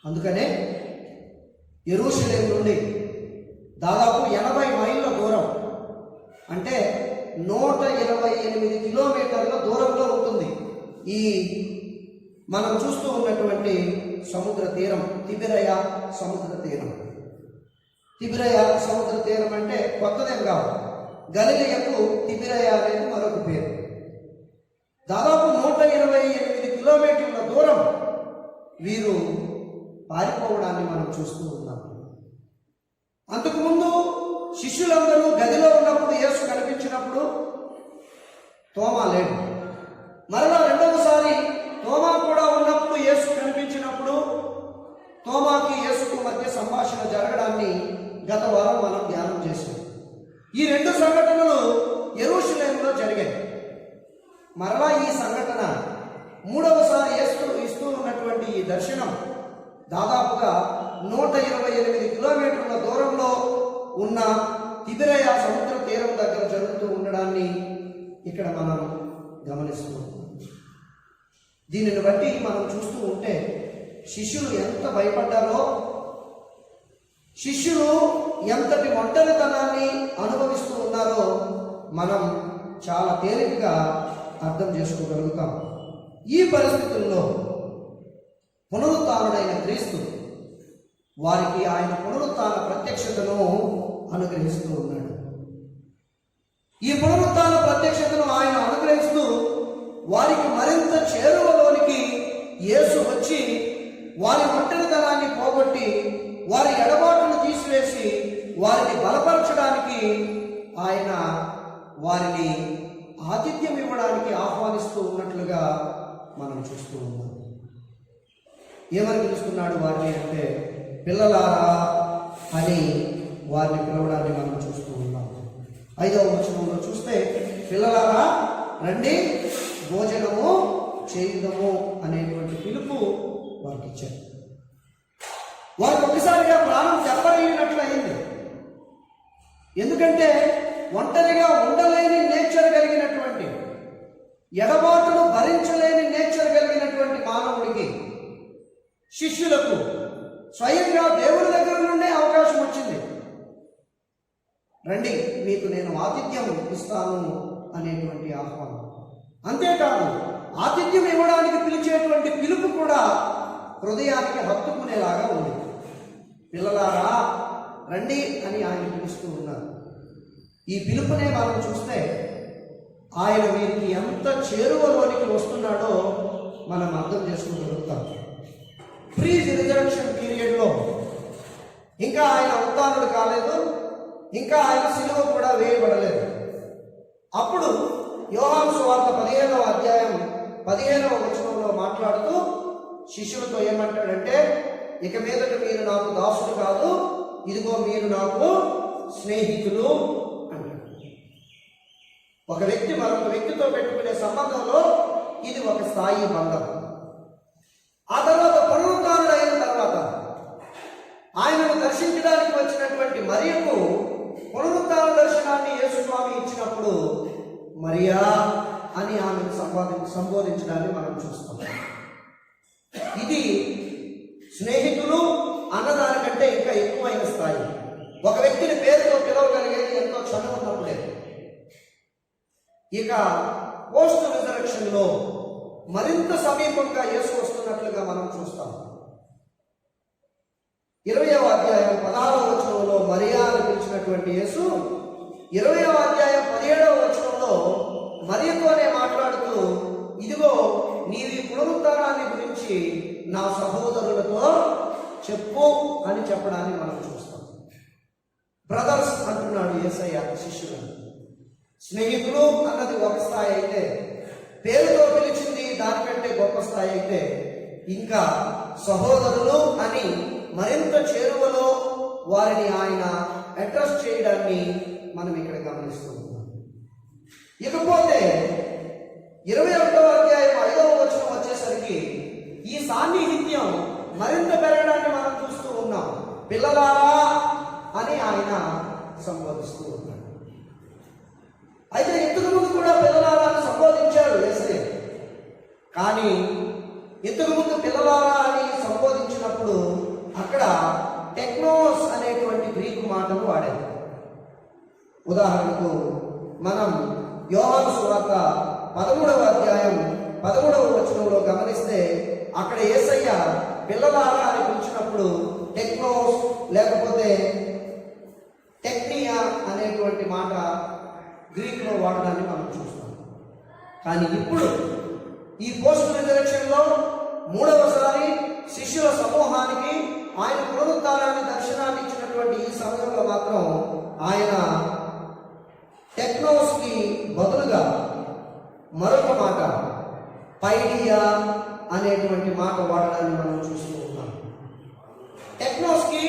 Speaker 1: అందుకనే యెరూషలేము నుండి దాదాపు 80 మైళ్ళ దూరం, అంటే 128 కిలోమీటర్ల దూరంలో ఉంటుంది ఈ మనం చూస్తూ ఉన్నటువంటి సముద్ర తీరం, తిబిరయ సముద్ర తీరం. తిబిరయ సముద్ర తీరం అంటే కొత్తదేం కాదు. గలిలయకు తిబిరయ అనేది మరొక పేరు. దాదాపు 128 కిలోమీటర్ల దూరం వీరు పారిపోవడాన్ని మనం చూస్తూ ఉన్నాం. అంతకుముందు శిష్యులందరూ గదిలో ఉన్నప్పుడు యేసు కనిపించినప్పుడు తోమా లేడు. మరలా రెండవసారి తోమా కూడా ఉన్నప్పుడు యేసు కనిపించినప్పుడు తోమాకి యేసుకు మధ్య సంభాషణ జరగడాన్ని గత వారం మనం ధ్యానం చేశాం. ఈ 2 సంఘటనలు యెరూషలేములో జరిగాయి. మరలా ఈ సంఘటన మూడవసారి యేసు ఇస్తూ ఉన్నటువంటి ఈ దర్శనం దాదాపుగా 128 కిలోమీటర్ల దూరంలో ఉన్న తిబిరయ సముద్ర తీరం దగ్గర జరుగుతూ ఉండడాన్ని ఇక్కడ మనం గమనిస్తూ ఉన్నాం. దీనిని బట్టి మనం చూస్తూ ఉంటే శిష్యులు ఎంత భయపడ్డారో, శిష్యులు ఎంతటి ఒంటరితనాన్ని అనుభవిస్తూ ఉన్నారో మనం చాలా తేలికగా అర్థం చేసుకోగలుగుతాం. ఈ పరిస్థితుల్లో పునరుత్థానుడైన క్రీస్తు వారికి ఆయన పునరుత్థాన ప్రత్యక్షతను అనుగ్రహిస్తూ ఉన్నాడు. ఈ పునరుత్థాన ప్రత్యక్షతను ఆయన అనుగ్రహిస్తూ వారికి మరింత చేరువలోనికి యేసు వచ్చి వారి ఒంటరితనాన్ని పోగొట్టి వారి ఎడబాటును తీసివేసి వారిని బలపరచడానికి ఆయన వారిని ఆతిథ్యం ఇవ్వడానికి ఆహ్వానిస్తూ ఉన్నట్లుగా మనం చూస్తూ ఉన్నాం. ఏమని పిలుస్తున్నాడు వారిని అంటే పిల్లలారా అని వారిని పిలవడాన్ని మనం చూస్తూ ఉన్నాం. 5వ వచనంలో చూస్తే పిల్లలారా రండి భోజనము చేయుదము అనేటువంటి పిలుపు వారికి ఇచ్చారు. వారికి ఒకసారిగా ప్రాణం చెప్పలేనట్లయింది. ఎందుకంటే ఒంటరిగా ఉండలేని నేచర్ కలిగినటువంటి, ఎడబాటును భరించలేని నేచర్ కలిగినటువంటి మానవుడికి, శిష్యులకు స్వయంగా దేవుడి దగ్గర నుండే అవకాశం వచ్చింది. రండి మీకు నేను ఆతిథ్యం ఇస్తాను అనేటువంటి ఆహ్వానం. అంతేకాదు ఆతిథ్యం ఇవ్వడానికి పిలిచేటువంటి పిలుపు కూడా హృదయానికి హత్తుకునేలాగా ఉంది. పిల్లలారా రండి అని ఆయన పిలుస్తూ ఉన్నారు. ఈ పిలుపునే మనం చూస్తే ఆయన వీరికి ఎంత చేరువలోనికి వస్తున్నాడో మనం అర్థం చేసుకోగలుగుతాం. ప్రీ రిజర్వేషన్ పీరియడ్లో ఇంకా ఆయన ఉత్థానుడు కాలేదు, ఇంకా ఆయన సిలువ కూడా వేయబడలేదు. అప్పుడు యోహాను సువార్త 15వ అధ్యాయం 15వ వచనంలో మాట్లాడుతూ శిష్యులతో ఏమంటాడంటే, ఇక మీదట మీరు నాకు దాసుడు కాదు, ఇదిగో మీరు నాకు స్నేహితులు అంటాడు. ఒక వ్యక్తి మరొక వ్యక్తితో పెట్టుకునే సంబంధంలో ఇది ఒక స్థాయి బంధం. ఆ తర్వాత పునరుద్ధారుడైన తర్వాత ఆయనను దర్శించడానికి వచ్చినటువంటి మరియకు పునరుద్ధార దర్శనాన్ని యేసుస్వామి ఇచ్చినప్పుడు మరియా అని ఆమెను సంబోధించడాన్ని మనం చూస్తాం. ఇది స్నేహితులు అన్నదానికంటే ఇంకా ఎక్కువైన స్థాయి. ఒక వ్యక్తిని పేరుతో పిలవగలిగేది ఎంతో క్షణం ఉన్నప్పుడే. ఇక పోస్ట్ రిజరెక్షన్ లో మరింత సమీపంగా యేసు వస్తున్నట్లుగా మనం చూస్తాం. 20వ అధ్యాయం 16వ వచనంలో మరియా అని పిలిచినటువంటి యేసు 20వ అధ్యాయం 17వ వచనంలో మరియతోనే మాట్లాడుతూ, ఇదిగో నీవి పునరుద్ధారాన్ని గురించి నా సహోదరులతో చెప్పు అని చెప్పడాన్ని మనం చూస్తాం. బ్రదర్స్ అంటున్నాడు యేసయ్య శిష్యులను. స్నేహితులు అన్నది ఒక స్థాయి అయితే, పేరుతో పిలిచింది దానికంటే గొప్ప స్థాయి అయితే, ఇంకా సహోదరులు అని మరింత చేరువలో వారిని ఆయన అడ్రస్ చేయడాన్ని మనం ఇక్కడ గమనిస్తూ ఉన్నాం. ఇకపోతే 21వ అధ్యాయం 5వ వచనం వచ్చేసరికి ఈ సాన్నిహిత్యం మరింత పెరగడాన్ని మనం చూస్తూ ఉన్నాం. పిల్లలారా అని ఆయన సంబోధిస్తూ ఉన్నాడు. అయితే ఇంతకు ముందు కూడా పిల్లలారా అని సంబోధించాడు యేసయ్య. కానీ ఇంతకు ముందు పిల్లలారా అని సంబోధించినప్పుడు అక్కడ టెక్నోస్ అనేటువంటి గ్రీకు మాటను వాడారు. ఉదాహరణకు మనం యోహాను సువార్త 13వ అధ్యాయం 13వ వచనంలో గమనిస్తే అక్కడ యేసయ్య పిల్లలారా అని పిలిచినప్పుడు టెక్నోస్ లేకపోతే టెక్నియా అనేటువంటి మాట గ్రీకులో వాడడాన్ని మనం చూస్తాం. కానీ ఇప్పుడు ఈ పోస్ట్ రిజరెక్షన్లో 3వసారి శిష్యుల సమూహానికి ఆయన పునరుద్ధారాన్ని దర్శనాన్ని ఇచ్చినటువంటి ఈ సమయంలో మాత్రం ఆయన టెక్నోస్కి బదులుగా మరొక మాట పైడియా అనేటువంటి మాట వాడడాన్ని మనం చూస్తూ ఉన్నాం. టెక్నోస్కి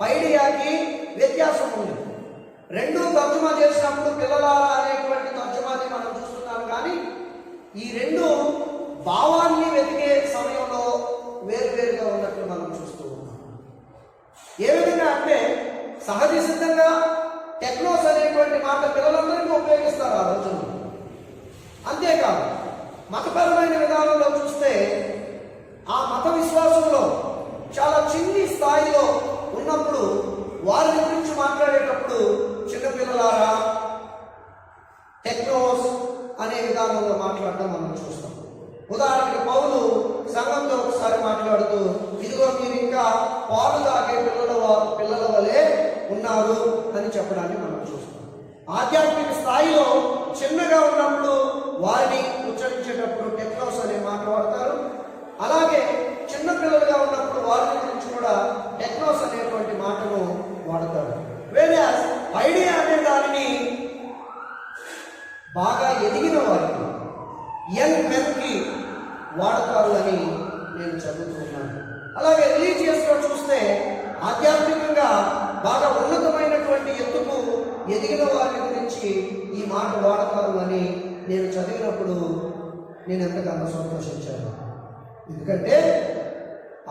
Speaker 1: పైడియాకి వ్యత్యాసం ఉంది. రెండు తర్జుమా చేసినప్పుడు పిల్లలారా అనేటువంటి తర్జుమాని మనం చూస్తున్నాం. కానీ ఈ రెండు భావాన్ని వెతికే సమయంలో వేరువేరుగా ఉన్నట్లు మనం చూస్తూ ఉన్నాం. ఏ విధంగా అంటే సహజ సిద్ధంగా టెక్నోస్ అనేటువంటి మాట పిల్లలందరికీ ఉపయోగిస్తారు ఆ రోజుల్లో. అంతేకాదు మతపరమైన విధానంలో చూస్తే ఆ మత విశ్వాసంలో చాలా చిన్ని స్థాయిలో ఉన్నప్పుడు వారి గురించి మాట్లాడేటప్పుడు చిన్నపిల్లలారా టెక్నోస్ అనే విధానంలో మాట్లాడటం మనం చూస్తాం. ఉదాహరణకి పౌలు సంఘంతో ఒకసారి మాట్లాడుతూ, ఇదిగో మీరు ఇంకా పాలు తాగే పిల్లల వలె ఉన్నారు అని చెప్పడాన్ని మనం చూస్తాం. ఆధ్యాత్మిక స్థాయిలో చిన్నగా ఉన్నప్పుడు వారిని ఉచ్చరించేటప్పుడు టెక్నోస్ అనే మాట వాడతారు. అలాగే చిన్న పిల్లలుగా ఉన్నప్పుడు వారి గురించి కూడా టెక్నోస్ అనేటువంటి మాటను వాడతారు. వేరే ఐడియా అనే దానిని బాగా ఎదిగిన వారికి యంగ్ మెన్కి వాడతారు అని నేను చదువుతున్నాను. అలాగే రిలీజియస్గా చూస్తే ఆధ్యాత్మికంగా బాగా ఉన్నతమైనటువంటి ఎత్తుకు ఎదిగిన వారి గురించి ఈ మాట వాడతారు అని నేను చదివినప్పుడు నేను ఎంతగానో సంతోషించాను. ఎందుకంటే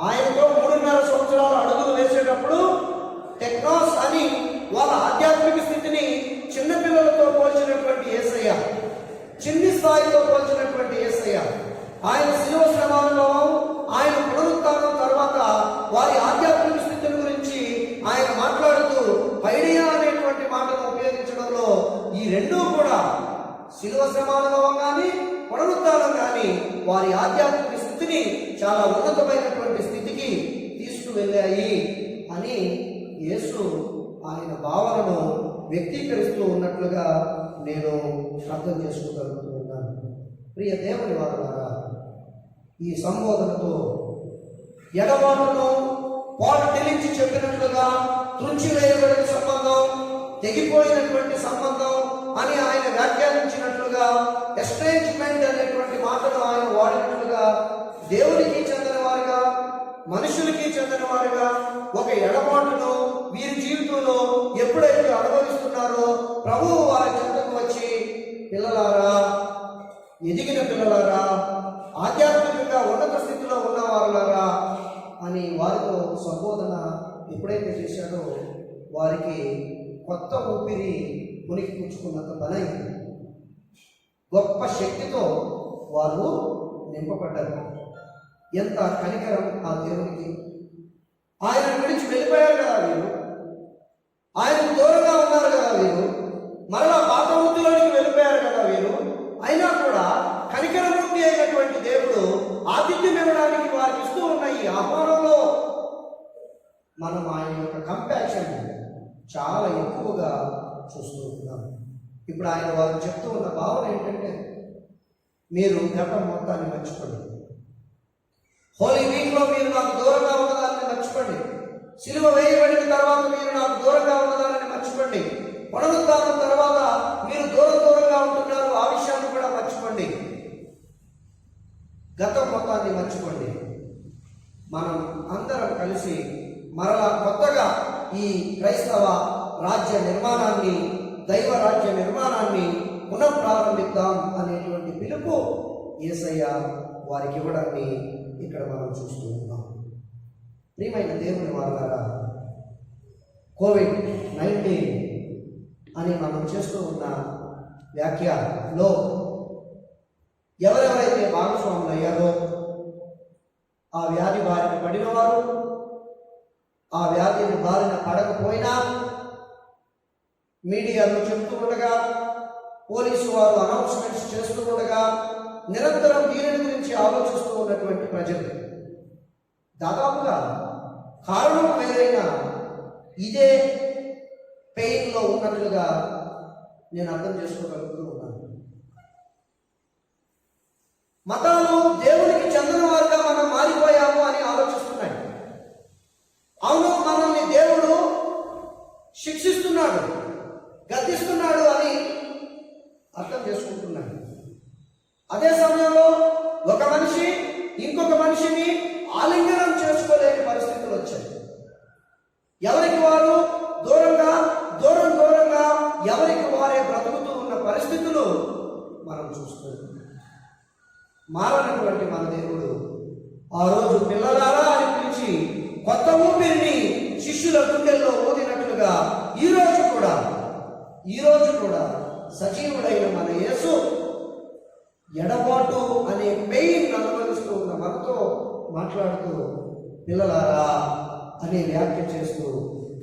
Speaker 1: ఆయనతో 3.5 సంవత్సరాలు అడుగులు వేసేటప్పుడు టెక్నోస్ అని వాళ్ళ ఆధ్యాత్మిక స్థితిని చిన్నపిల్లలతో పోల్చినటువంటి యేసయ్య, చిన్ని స్థాయిలో పోల్చినటువంటి యేసయ్య, ఆయన శిలువ శ్రమానుభవం, ఆయన పునరుత్థానం తర్వాత వారి ఆధ్యాత్మిక స్థితిని గురించి ఆయన మాట్లాడుతూ ఐడియా అనేటువంటి మాటను ఉపయోగించడంలో ఈ రెండూ కూడా శిలువ శ్రమానుభవం కానీ పునరుత్థానం కానీ వారి ఆధ్యాత్మిక స్థితిని చాలా ఉన్నతమైనటువంటి స్థితికి తీసుకువెళ్ళాయి అని యేసు ఆయన భావనను వ్యక్తీకరిస్తూ ఉన్నట్లుగా నేను అర్థం చేసుకోగలుగుతూ ఉన్నాను. ప్రియ దేవుని వారులారా, ఈ సంబోధనతో ఎడబాటును వాడు తెలిసి చెప్పినట్లుగా తుంచివేయబడిన సంబంధం, తెగిపోయినటువంటి సంబంధం అని ఆయన వ్యాఖ్యానించినట్లుగా ఎస్ట్రేంజ్మెంట్ అనేటువంటి మాటను ఆయన వాడినట్లుగా దేవునికి చెందిన వారుగా మనుషులకి చెందిన వారుగా ఒక ఎడబాటును వీరి జీవితంలో ఎప్పుడైతే అనుభవిస్తున్నారో ప్రభువు వారి చెంతకు వచ్చి పిల్లలారా, ఎదిగిన పిల్లలారా, సంబోధన ఎప్పుడైతే చేశాడో వారికి కొత్త ఊపిరి ఉనికి పుచ్చుకున్నంత పనైంది. గొప్ప శక్తితో వారు నింపబడ్డారు. ఎంత కనికరం ఆ దేవునికి! ఆయన విడిచి వెళ్ళిపోయారు కదా వీరు, ఆయనకు దూరంగా ఉన్నారు కదా వీరు, మరలా పాత వృత్తిలోనికి వెళ్ళిపోయారు కదా వీరు. అయినా కూడా కనికరమూర్తి అయినటువంటి దేవుడు ఆతిథ్యం ఇవ్వడానికి వారికి ఇస్తూ ఉన్న ఈ ఆహ్వానంలో మనం ఆయన యొక్క కంపాక్షన్ చాలా ఎక్కువగా చూస్తూ ఉన్నాం. ఇప్పుడు ఆయన వారు చెప్తూ ఉన్న భావన ఏంటంటే, మీరు గతం మొత్తాన్ని మర్చిపోండి. హోలీ వీక్లో మీరు నాకు దూరంగా ఉన్నదాన్ని మర్చిపోండి. సిలువ వేయబడిన తర్వాత మీరు నాకు దూరంగా ఉన్నదాన్ని మర్చిపోండి. పునరుద్ధానం తర్వాత మీరు దూరంగా ఉంటున్నారు, ఆ విషయాన్ని కూడా మర్చిపోండి. గతం మొత్తాన్ని మర్చిపోండి. మనం అందరం కలిసి మరలా కొత్తగా ఈ క్రైస్తవ రాజ్య నిర్మాణాన్ని, దైవ రాజ్య నిర్మాణాన్ని పునఃప్రారంభిద్దాం అనేటువంటి పిలుపు యేసయ్య వారికి ఇవ్వడాన్ని ఇక్కడ మనం చూస్తూ ఉన్నాం. ప్రియమైన దేవుని వారులారా, కోవిడ్-19 అని మనం చేస్తూ ఉన్న వ్యాఖ్యలో ఎవరెవరైతే భాగస్వాములు అయ్యారో, ఆ వ్యాధి బారిన పడిన వారు, ఆ వ్యాధిని బారిన పడకపోయినా మీడియాలో చెప్తూ ఉండగా, పోలీసు వారు అనౌన్స్మెంట్స్ చేస్తూ ఉండగా, నిరంతరం దీని గురించి ఆలోచిస్తూ ఉన్నటువంటి ప్రజలు దాదాపుగా కారణం వేరైనా ఇదే పెయిన్లో ఉన్నట్లుగా నేను అర్థం చేసుకోగలుగుతూ ఉన్నాను. మతాలు దేవునికి చెందిన వారుగా మనం మారిపోయాము అని ఆలోచిస్తున్నాయి. అవును, మనల్ని దేవుడు శిక్షిస్తున్నాడు, గద్దిస్తున్నాడు అని అర్థం చేసుకుంటున్నాడు. అదే సమయంలో ఒక మనిషి ఇంకొక మనిషిని ఆలింగనం చేసుకోలేని పరిస్థితులు వచ్చాయి. ఎవరికి వారు దూరంగా ఎవరికి వారే బ్రతుకుతూ ఉన్న పరిస్థితులు మనం చూస్తున్నాం. మారనటువంటి మన దేవుడు ఆ రోజు పిల్లలారా అని పిలిచి కొత్త ఊపిరిని శిష్యుల గుండెల్లో ఊదినట్లుగా ఈ రోజు కూడా సజీవుడైన మన యేసు ఎడబాటు అనే పెయిన్ అనుభవిస్తూ ఉన్న మనతో మాట్లాడుతూ పిల్లలారా అనే వ్యాఖ్య చేస్తూ,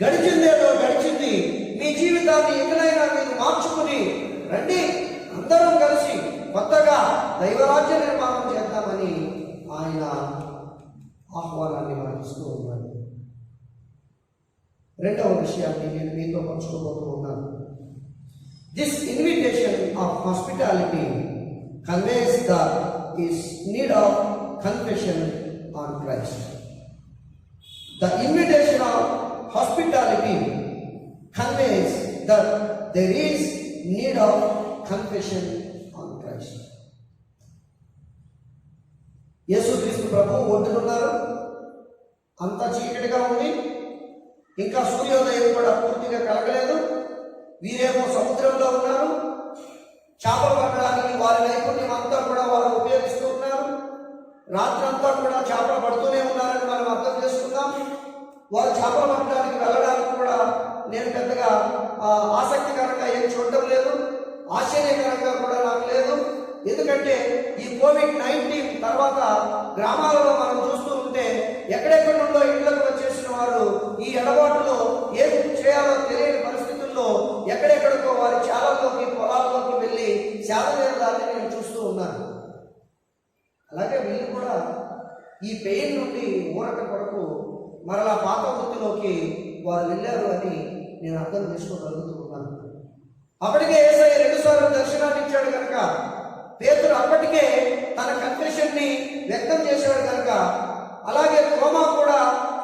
Speaker 1: గడిచిందేదో గడిచింది, మీ జీవితాన్ని ఎక్కడైనా మీరు మార్చుకుని రండి, అందరం కలిసి కొత్తగా దైవరాజ్య నిర్మాణం చేద్దామని ఆయన ఆహ్వానాన్ని మనకిస్తూ ఉన్నాడు. రెండవ విషయాన్ని నేను మీతో పంచుకోబోతూ ఉన్నాను. This invitation of hospitality conveys the need of confession on Christ. The invitation of hospitality conveys that there is need of confession on Christ. యేసుక్రీస్తు ప్రభువు ఒడ్డునున్నారు. అంతా చీకటిగా ఉంది, ఇంకా సూర్యోదయం కూడా పూర్తిగా కలగలేదు. వీరేమో సముద్రంలో ఉన్నారు. చేపలు పట్టడానికి వారి నైపుణ్యం అంతా కూడా వారు ఉపయోగిస్తూ ఉన్నారు. రాత్రంతా కూడా చేపలు పడుతూనే ఉన్నారని మనం అర్థం చేసుకుందాం. వారు చేపలు పట్టడానికి వెళ్ళడానికి కూడా నేను పెద్దగా ఆసక్తికరంగా ఏం చూడటం లేదు, ఆశ్చర్యకరంగా కూడా నాకు లేదు. ఎందుకంటే ఈ కోవిడ్-19 తర్వాత గ్రామాలలో మనం చూస్తూ ఉంటే ఎక్కడెక్కడ నుండో ఇళ్లకు వచ్చేసిన వారు ఈ ఎడబాటులో ఏం చేయాలో తెలియని పరిస్థితుల్లో ఎక్కడెక్కడికో వారి చాలల్లోకి, పొలాల్లోకి వెళ్ళి సేవ చేయడాన్ని నేను చూస్తూ ఉన్నాను. అలాగే వీళ్ళు కూడా ఈ పెయిన్ నుండి ఊరట కొరకు మరలా పాత వృత్తిలోకి వారు వెళ్ళారు అని నేను అర్థం చేసుకోగలుగుతూ ఉన్నాను. అప్పటికే యేసయ్య 2 సార్లు దర్శనాన్ని ఇచ్చాడు కనుక, పేతురు అప్పటికే తన కన్ఫెషన్ ని వ్యక్తం చేశాడు కనుక, అలాగే తోమా కూడా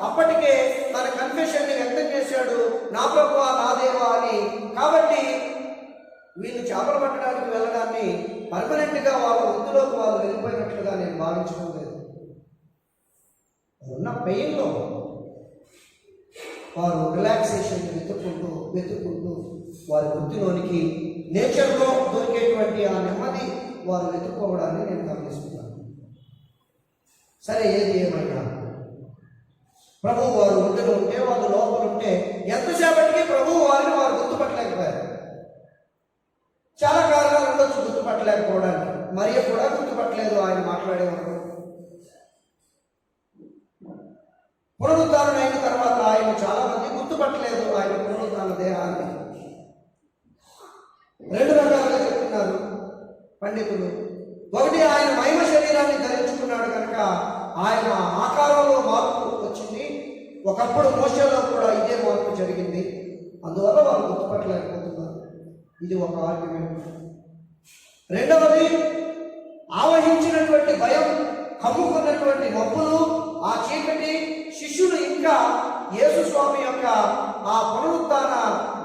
Speaker 1: అప్పటికే తన కన్ఫెషన్ ని వ్యక్తం చేశాడు, నా ప్రభువా నా దేవా అని. కాబట్టి వీళ్ళు చేపలు పట్టడానికి వెళ్ళడాన్ని పర్మనెంట్ గా వాళ్ళ వృత్తిలోకి వాళ్ళు వెళ్ళిపోయినట్లుగా నేను భావించడం లేదు. ఉన్న పెయిన్లో వారు రిలాక్సేషన్ వెతుక్కుంటూ వారి వృత్తిలోనికి, నేచర్లో దొరికేటువంటి ఆ నెమ్మది వారు వెతుక్కోవడాన్ని నేను గమనిస్తున్నాను. సరే, ఏది ఏమైనా ప్రభువు వారు ఒడ్డున ఉంటే, వాళ్ళు లోపల ఉంటే ఎంతసేపటికి ప్రభువు వారిని వారు గుర్తుపట్టలేకపోయారు. చాలా కారణాలు ఉండొచ్చు గుర్తుపట్టలేకపోవడానికి. మరియ కూడా గుర్తుపట్టలేదు ఆయన మాట్లాడేవారు. పునరుద్ధారణ అయిన తర్వాత ఆయన చాలా మంది గుర్తుపట్టలేదు ఆయన పునరుద్ధారణ దేహాన్ని. రెండు రకాలుగా చెప్తున్నారు పండితులు. ఒకటి, ఆయన మహిమ శరీరాన్ని ధరించుకున్నాడు కనుక ఆయన ఆకారంలో మార్పు వచ్చింది. ఒకప్పుడు మోషేలో కూడా ఇదే మార్పు జరిగింది, అందువల్ల వాళ్ళు గుర్తుపట్టలేకపోతున్నారు. ఇది ఒక ఆర్గ్యుమెంట్. రెండవది, ఆవహించినటువంటి భయం, కమ్ముకున్నటువంటి మబ్బులు, ఆ చీకటి శిష్యులు ఇంకా యేసు స్వామి యొక్క ఆ పునరుత్థాన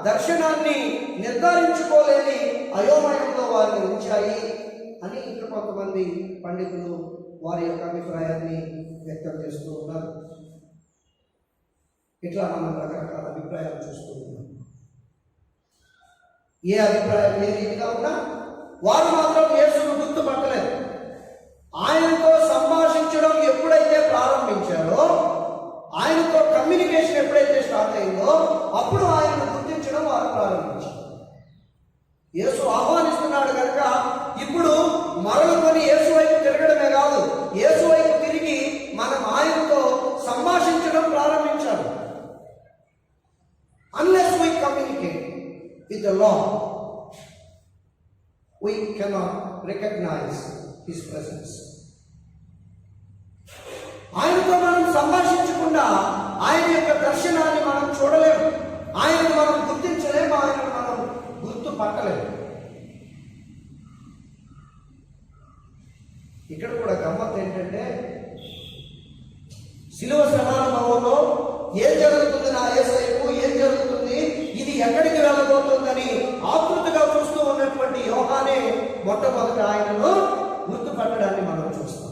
Speaker 1: దర్శనాన్ని నిర్ధారించుకోలేని అయోమయంలో వారిని ఉంచాయి అని ఇంకా కొంతమంది పండితులు వారి యొక్క అభిప్రాయాన్ని వ్యక్తం చేస్తూ ఉన్నారు. ఇట్లా మనం రకరకాల అభిప్రాయాలు చూస్తూ ఉన్నాం. ఏ అభిప్రాయం ఏ రీతిగా ఉన్నా వారు మాత్రం యేసును గుర్తుపట్టలేదు. ఆయనతో సంభాషించడం ఎప్పుడైతే ప్రారంభించారో, ఆయనతో కమ్యూనికేషన్ ఎప్పుడైతే స్టార్ట్ అయిందో అప్పుడు ఆయనను గుర్తించడం వారు ప్రారంభించారు. యేసు ఆహ్వానిస్తున్నాడు కనుక ఇప్పుడు మరలుకొని యేసు వైపు తిరగడమే కాదు, యేసు వైపు తిరిగి మనం ఆయనతో సంభాషించడం ప్రారంభించాలి. Unless we communicate with the Lord, we cannot recognize His presence. ఆయనతో మనం సంభాషించకుండా ఆయన యొక్క దర్శనాన్ని మనం చూడలేము, ఆయనను మనం గుర్తించలేము, ఆయనను మనం గుర్తుపట్టలేము. ఇక్కడ కూడా గమ్మత్తు ఏంటంటే, శిలువ శ్రమానుభవంలో ఏం జరుగుతుంది, నా యేసయ్యకు ఏం జరుగుతుంది, ఇది ఎక్కడికి వెళ్ళబోతుందని ఆతృతగా చూస్తూ ఉన్నటువంటి యోహానే మొట్టమొదట ఆయనను గుర్తుపట్టడాన్ని మనం చూస్తాం.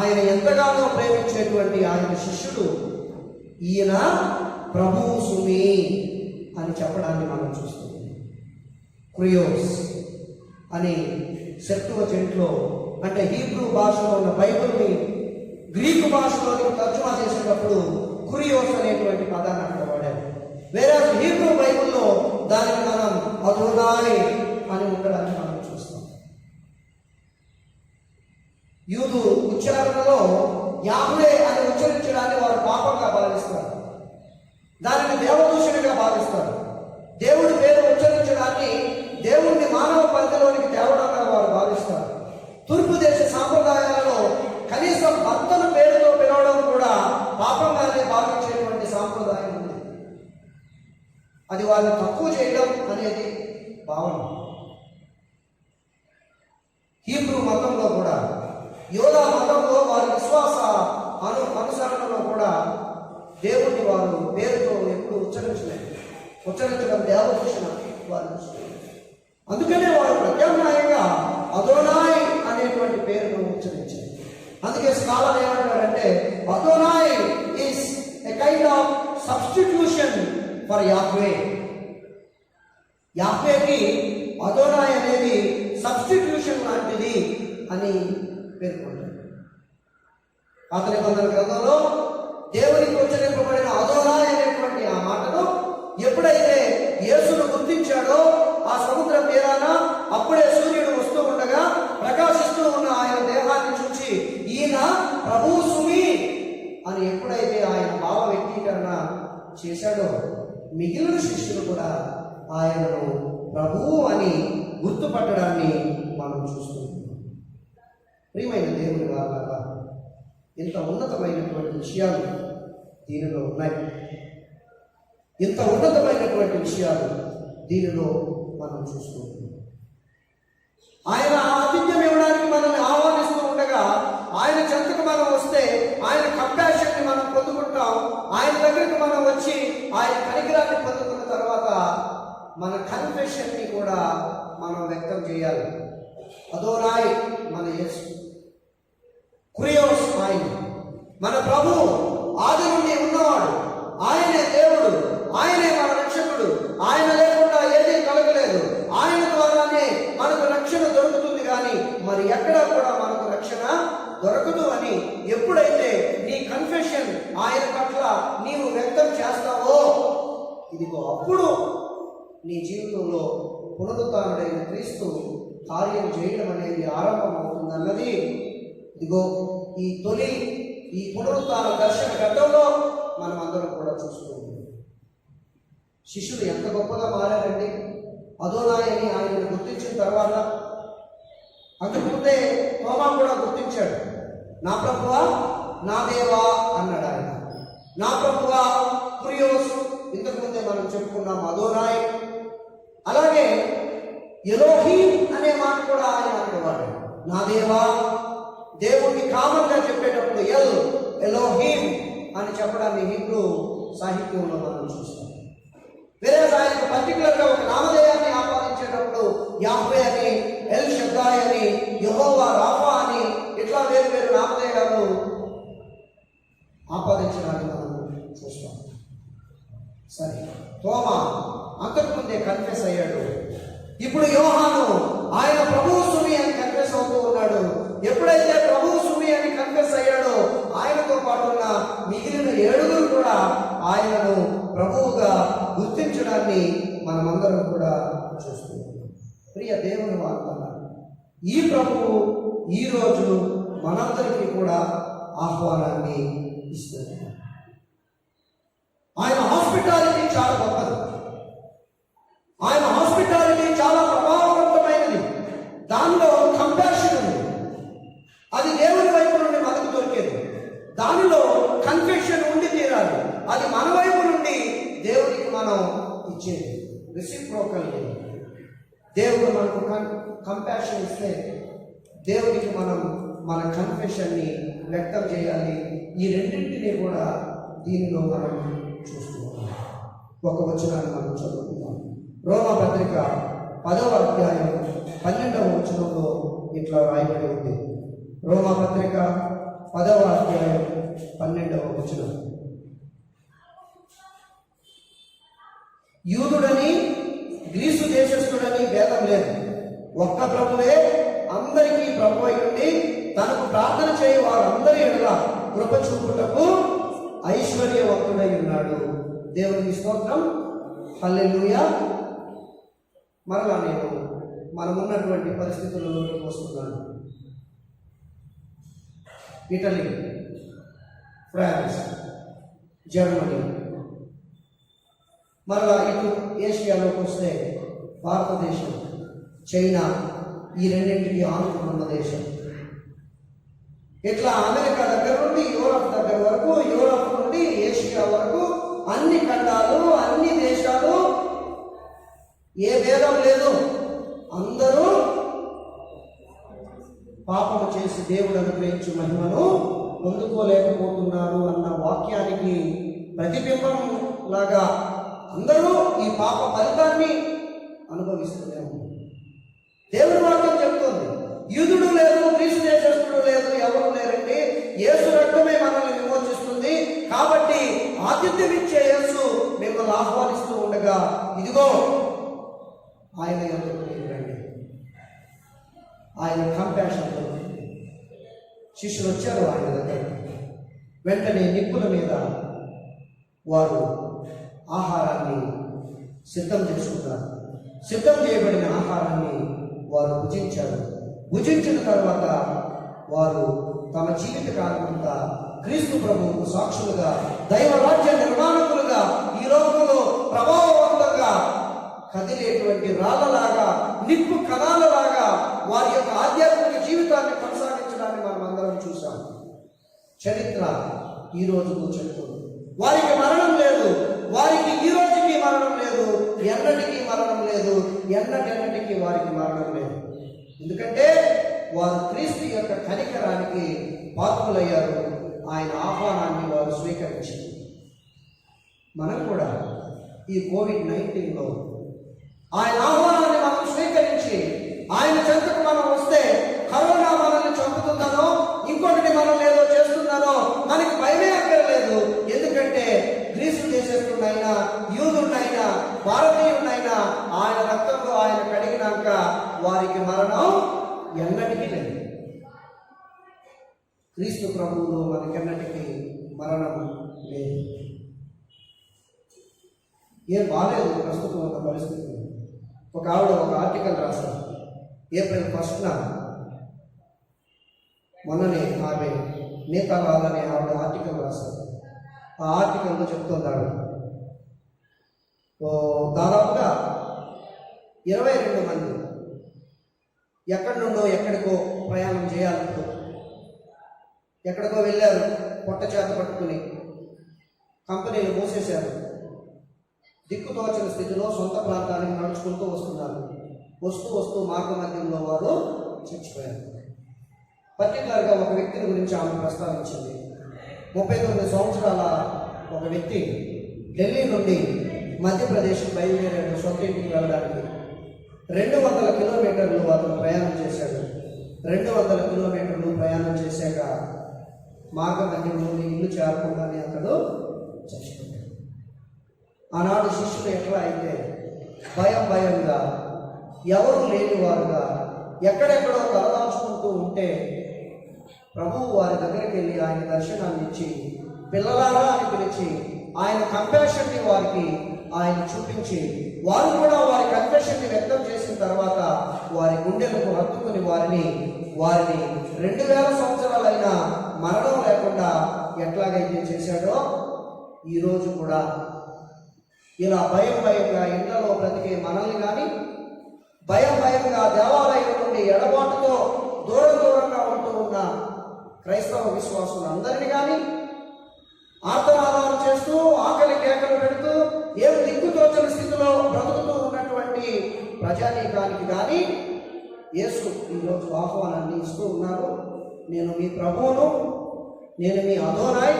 Speaker 1: ఆయన ఎంతగానో ప్రేమించేటువంటి ఆయన శిష్యుడు ఈయన ప్రభువు సుమి అని చెప్పడాన్ని మనం చూస్తాం. క్రియోస్ అని సెప్టువజింట్లో, అంటే హీబ్రూ భాషలో ఉన్న బైబిల్ని గ్రీకు భాషలోకి తర్జుమా చేసేటప్పుడు కురియోస్ అనేటువంటి పదాన్ని అక్కడ వాడారు. వేరే హీబ్రూ బైబిల్లో దానిని మనం అదోనాయ్ అని ఉండడాన్ని మనం చూస్తాం. యూదు ఉచ్చారణలో యాహ్వే అని ఉచ్చరించడాన్ని వారు పాపంగా భావిస్తారు, దానిని దేవదూషణగా భావిస్తారు. దేవుడి పేరు ఉచ్చరించడాన్ని దేవుణ్ణి మానవ పరిధిలోనికి తేవడంగా వారు భావిస్తారు. తూర్పు దేశ సాంప్రదాయాలలో కనీసం భర్తను పేరుతో పిలవడం కూడా పాపంగానే భావించేటువంటి సాంప్రదాయం ఉంది. అది వాళ్ళని తక్కువ చేయడం అనేది భావన. హీబ్రూ మతంలో కూడా, యోధా మతంలో వారి విశ్వాస అనుసరణలో కూడా దేవుణ్ణి వారు పేరుతో ఎప్పుడు ఉచ్చరించలేదు. ఉచ్చరించడం దేవదూషణ వారి దృష్టిలో. అందుకనే వారు ప్రత్యామ్నాయంగా అదోనాయ్ అనేటువంటి పేరును ఉచ్చరించారు. అందుకే స్కాలర్ ఏమంటారంటే, Adonai is a kind of substitution for Yahweh. యాహ్వేకి అదోనాయ్ అనేది సబ్స్టిట్యూషన్ లాంటిది అని పేర్కొంటారు. పాత నిబంధన గ్రంథంలో దేవునికి ఉచ్చరింపబడిన అదోనాయ్ అనేటువంటి ఆ మాటను ఎప్పుడైతే యేసును గుర్తించాడో ఆ సముద్ర తీరాన, అప్పుడే సూర్యుడు వస్తూ ఉండగా ప్రకాశిస్తూ ఉన్న ఆయన దేహాన్ని చూసి ఈయన ప్రభువు సుమి అని ఎప్పుడైతే ఆయన భావ వ్యక్తీకరణ చేశాడో, మిగిలిన శిష్యులు కూడా ఆయనను ప్రభువు అని గుర్తుపట్టడాన్ని మనం చూస్తున్నాం. ప్రియమైన దేవుని వారలారా, ఇంత ఉన్నతమైనటువంటి విషయాలు దీనిలో ఉన్నాయి. ఇంత ఉన్నతమైనటువంటి విషయాలు దీనిలో మనం చూస్తున్నాం. ఆయన ఆతిథ్యం ఇవ్వడానికి మనల్ని ఆహ్వానిస్తూ ఉండగా, ఆయన చెంతకు మనం వస్తే ఆయన కంపాషన్ని మనం పొందుకుంటాం. ఆయన దగ్గరికి మనం వచ్చి ఆయన కనికరాన్ని పొందుకున్న తర్వాత మన కన్ఫెషన్ని కూడా మనం వ్యక్తం చేయాలి. అదోనాయ్ మన యేసు, కురియోస్ ఆయన మన ప్రభు, ఆది నుండి ఉన్నవాడు, ఆయనే దేవుడు, ఆయనే మన రక్షకుడు. ఆయన లేకుండా ఏదీ కలగలేదు. ఆయన ద్వారానే మనకు రక్షణ దొరుకుతుంది, కానీ మరి ఎక్కడా కూడా మనకు రక్షణ దొరకదు అని ఎప్పుడైతే నీ కన్ఫెషన్ ఆయన పట్ల నీవు వ్యక్తం చేస్తావో, ఇదిగో అప్పుడు నీ జీవితంలో పునరుత్థానుడైన క్రీస్తు కార్యం చేయడం అనేది ఆరంభమవుతుందన్నది ఇదిగో ఈ పునరుత్థాన దర్శన ఘట్టంలో మనం అందరం కూడా చూస్తూ ఉన్నాం. శిష్యులు ఎంత గొప్పగా మారారండి. అదోనాయని ఆయనను గుర్తించిన తర్వాత అంతకుముందే తోమా కూడా గుర్తించాడు. నా ప్రభువా, నా దేవా అన్నాడు ఆయన. నా ప్రభువా, కురియోసు, ఇంతకుముందే మనం చెప్పుకున్నాం అదోనాయ్. అలాగే ఎలోహీం అనే మాట కూడా ఆయన అనేవాడు. నా దేవా, దేవుడిని కామన్గా చెప్పేటప్పుడు ఎలోహీం అని చెప్పడాన్ని హిబ్రూ సాహిత్యంలో మనం చూస్తాం. వేరే ఆయనకు పర్టికులర్గా ఒక నామధేయాన్ని ఆపాదించేటప్పుడు యాహ్వే అని, ఎల్ షద్దాయ్ అని, యెహోవా రాఫా అని ఇట్లా వేరు వేరు నామధేయాలు ఆపాదించడాన్ని మనం చూస్తాం. సరే, తోమా అంతకుముందే కన్ఫెస్ అయ్యాడు. ఇప్పుడు యోహాను ఆయన ప్రభువు సుమి అని కన్ఫెస్ అవుతూ ఉన్నాడు. ఎప్పుడైతే ప్రభువు సుమి అని కన్ఫెస్ అయ్యాడో ఆయనతో పాటు ఉన్న మిగిలిన 7 కూడా ఆయనను ప్రభువుగా గుర్తించడాన్ని మనమందరం కూడా చూస్తున్నాం. ప్రియ దేవుని వార్తల, ఈ ప్రభువు ఈరోజు మనందరికీ కూడా ఆహ్వానాన్ని ఇస్తున్నారు. ఆయన హాస్పిటాలిటీ చాలా గొప్పది. ఆయన హాస్పిటాలిటీ చాలా ప్రభావవంతమైనది. దానిలో కంపాషన్ ఉంది. అది దేవుని వైపు నుండి మనకు దొరికేది. దానిలో కన్ఫెషన్ ఉండి తీరాలి. అది మన వైపు నుండి దేవునికి మనం ఇచ్చేది. రెసిప్రోకల్. దేవుడు మనకు కంపాషన్ ఇస్తే దేవునికి మనం మన కన్ఫెషన్ని వ్యక్తం చేయాలి. ఈ రెండింటినీ కూడా దీనిలో మనం చూస్తున్నాం. ఒక వచనాన్ని మనం చదువుకుందాం. రోమా పత్రిక 10వ అధ్యాయం 12వ వచనంలో ఇట్లా రాయబడి ఉంది. రోమా పత్రిక 10వ అధ్యాయం 12వ వచనం. యూదుడని గ్రీసు దేశస్థుడని భేదం లేదు, ఒక్క ప్రభువే అందరికీ ప్రభు అయి ఉండి తనకు ప్రార్థన చేయి వారందరి ఎడల కృప చూపుటకు ఐశ్వర్యవంతుడై ఉన్నాడు. దేవునికి స్తోత్రం. హల్లెలూయా. మరలా నేను మనమున్నటువంటి పరిస్థితులలోకి వస్తున్నాను. ఇటలీ, ఫ్రాన్స్, జర్మనీ, మరలా ఇటు ఏషియాలోకి వస్తే భారతదేశం, చైనా, ఈ రెండింటికి ఆనుకున్న దేశం. ఇట్లా అమెరికా దగ్గర నుండి యూరప్ దగ్గర వరకు, యూరప్ నుండి ఏషియా వరకు అన్ని ఖండాలు, అన్ని దేశాలు, ఏ భేదం లేదు. అందరూ పాపము చేసి దేవుడు అనుగ్రహించు మహిమను పొందుకోలేకపోతున్నారు అన్న వాక్యానికి ప్రతిబింబం లాగా అందరూ ఈ పాప ఫలితాన్ని అనుభవిస్తూనే ఉన్నారు. దేవుడి వాక్యం చెప్తుంది, యూదుడు లేదు, గ్రీసు దేశస్థుడు లేదు, ఎవరు లేరండి. యేసు రక్తమే మనల్ని విమోచిస్తుంది. కాబట్టి ఆతిథ్యం ఇచ్చే యేసు మిమ్మల్ని ఆహ్వానిస్తూ ఉండగా, ఇదిగో ఆయన ఎందుకు రండి. ఆయన కంపాషన్తో శిష్యులు వచ్చారు ఆయన దగ్గర. వెంటనే నిప్పుల మీద వారు ఆహారాన్ని సిద్ధం చేసుకున్నారు. సిద్ధం చేయబడిన ఆహారాన్ని వారు భుజించారు. భుజించిన తర్వాత వారు తమ జీవిత కాలమంతా క్రీస్తు ప్రభువుకు సాక్షులుగా, దైవరాజ్య నిర్మాణకులుగా, ఈ లోకంలో ప్రభావవంతంగా కదిలేటువంటి రాళ్ళలాగా, నిప్పు కణాలలాగా వారి యొక్క ఆధ్యాత్మిక జీవితాన్ని కొనసాగించడాన్ని మనం అందరం చూసాం. చరిత్ర ఈ రోజుకు చెప్తుంది. వారికి మరణం లేదు, వారికి ఈ రోజుకి మరణం లేదు, ఎన్నటికీ మరణం లేదు, ఎన్నటికి వారికి మరణం లేదు. ఎందుకంటే వారు క్రీస్తు యొక్క కనికరానికి పాత్రులయ్యారు. ఆయన ఆహ్వానాన్ని వారు స్వీకరించారు. మనం కూడా ఈ కోవిడ్-19లో ఆయన ఆహ్వానాన్ని మనం స్వీకరించి ఆయన చెంతకు మనం వస్తే, కరోనా మనల్ని చంపుతుందనో ఇంకొకటి మనల్ని ఏదో చేస్తుందనో మనకి భయమే అక్కర్లేదు. ఎందుకంటే గ్రీసు దేశస్తుడైనా, యూదుడైనా, భారతీయుడైనా ఆయన రక్తంలో ఆయన కడిగినాక వారికి మరణం ఎన్నటికీ లేదు. క్రీస్తు ప్రభువులో మనకెన్నటికీ మరణం లేదు. ఏం బాగాలేదు ప్రస్తుతం ఉన్న పరిస్థితి. ఒక ఆవిడ ఒక ఆర్టికల్ రాశారు ఏప్రిల్ 1న. మొన్ననే ఆమె నేతాలాల్ అనే ఆవిడ ఆర్టికల్ రాశారు. ఆ ఆర్టికల్లో చెప్తున్నాడు దాదాపుగా 22 మంది ఎక్కడి నుండో ఎక్కడికో ప్రయాణం చేయాలంటూ ఎక్కడికో వెళ్ళారు. పొట్ట చేత పట్టుకుని కంపెనీలు మూసేశారు. దిక్కుతోచని స్థితిలో సొంత ప్రాంతానికి నడుచుకుంటూ వస్తున్నారు. వస్తూ మార్గ మధ్యంలో వారు చచ్చిపోయారు. పర్టికులర్గా ఒక వ్యక్తిని గురించి ఆమె ప్రస్తావించింది. 39 సంవత్సరాల ఒక వ్యక్తి ఢిల్లీ నుండి మధ్యప్రదేశ్కి బయలుదేరాడు సొంత ఇంటికి వెళ్ళడానికి. 200 కిలోమీటర్లు అతను ప్రయాణం చేశాడు. 200 కిలోమీటర్లు ప్రయాణం చేశాక మార్గ మధ్యంలో ఇల్లు చేరకుండానే అతడు చచ్చిపోయాడు. ఆనాడు శిష్యులు ఎట్లా అయితే భయంగా ఎవరు లేనివారుగా ఎక్కడెక్కడో తలదాచుకుంటూ ఉంటే ప్రభువు వారి దగ్గరికి వెళ్ళి ఆయన దర్శనాన్ని ఇచ్చి పిల్లలారా అని పిలిచి ఆయన కంపాషన్ని వారికి ఆయన చూపించి వారు కూడా వారి కన్ఫెషన్ని వ్యక్తం చేసిన తర్వాత వారి గుండెలకు హత్తుకుని వారిని 2000 సంవత్సరాలైనా మరణం లేకుండా ఎట్లాగైతే చేశాడో ఈరోజు కూడా ఇలా భయంగా ఇళ్లలో బ్రతికే మనల్ని కానీ భయంగా దేవాలయం నుండి ఎడబాటుతో దూరంగా ఉంటూ ఉన్న క్రైస్తవ విశ్వాసులందరినీ కానీ ఆర్తనాదాలు చేస్తూ ఆకలి కేకలు పెడుతూ ఏం దిక్కుతోచని స్థితిలో బ్రతుకుతూ ఉన్నటువంటి ప్రజానీకానికి కానీ యేసు ఈరోజు ఆహ్వానాన్ని ఇస్తూ ఉన్నారు. నేను మీ ప్రభువును, నేను మీ అదోనాయ్,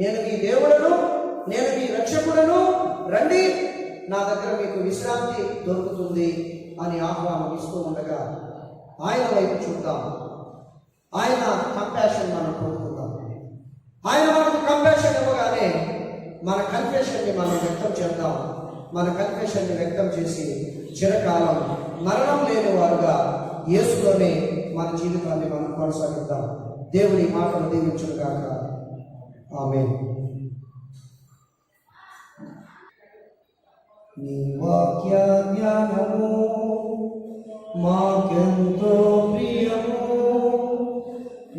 Speaker 1: నేను మీ దేవుడను, నేను మీ రక్షకుడను, రండి నా దగ్గర మీకు విశ్రాంతి దొరుకుతుంది అని ఆహ్వానం ఇస్తూ ఉండగా ఆయన వైపు చూద్దాం. ఆయన కంపాషన్ మనం పొందుకుందాం. ఆయన మనకు కంపాషన్ ఇవ్వగానే మన కన్ఫెషన్ని మనం వ్యక్తం చేద్దాం. మన కన్ఫెషన్ని వ్యక్తం చేసి చిరకాలం మరణం లేని వారుగా యేసులోనే మన జీవితాన్ని మనం కొనసాగిద్దాం. దేవుడి మాటలు దీవించును గాక. ఆమేన్. నీ వాక్య జ్ఞానము మాకెంతో ప్రియము,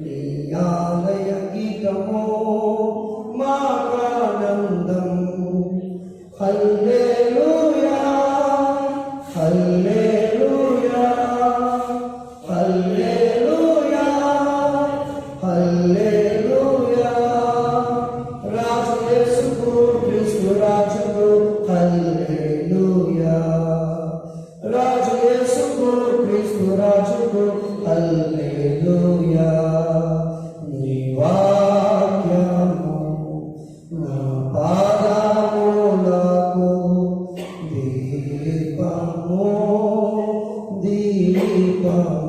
Speaker 1: నీ ఆలయ గీతము మాకానందం. హల్లెలూయా హల్లెలూయా హల్లెలూయా హల్లెలూయా. రాజు యేసుకు క్రీస్తు రాజుకు హల్లెలూయా. రాజు యేసుకు క్రీస్తు రాజుకు హల్లెలూయా. నీ వాక్యము నా పాదములకు దీపము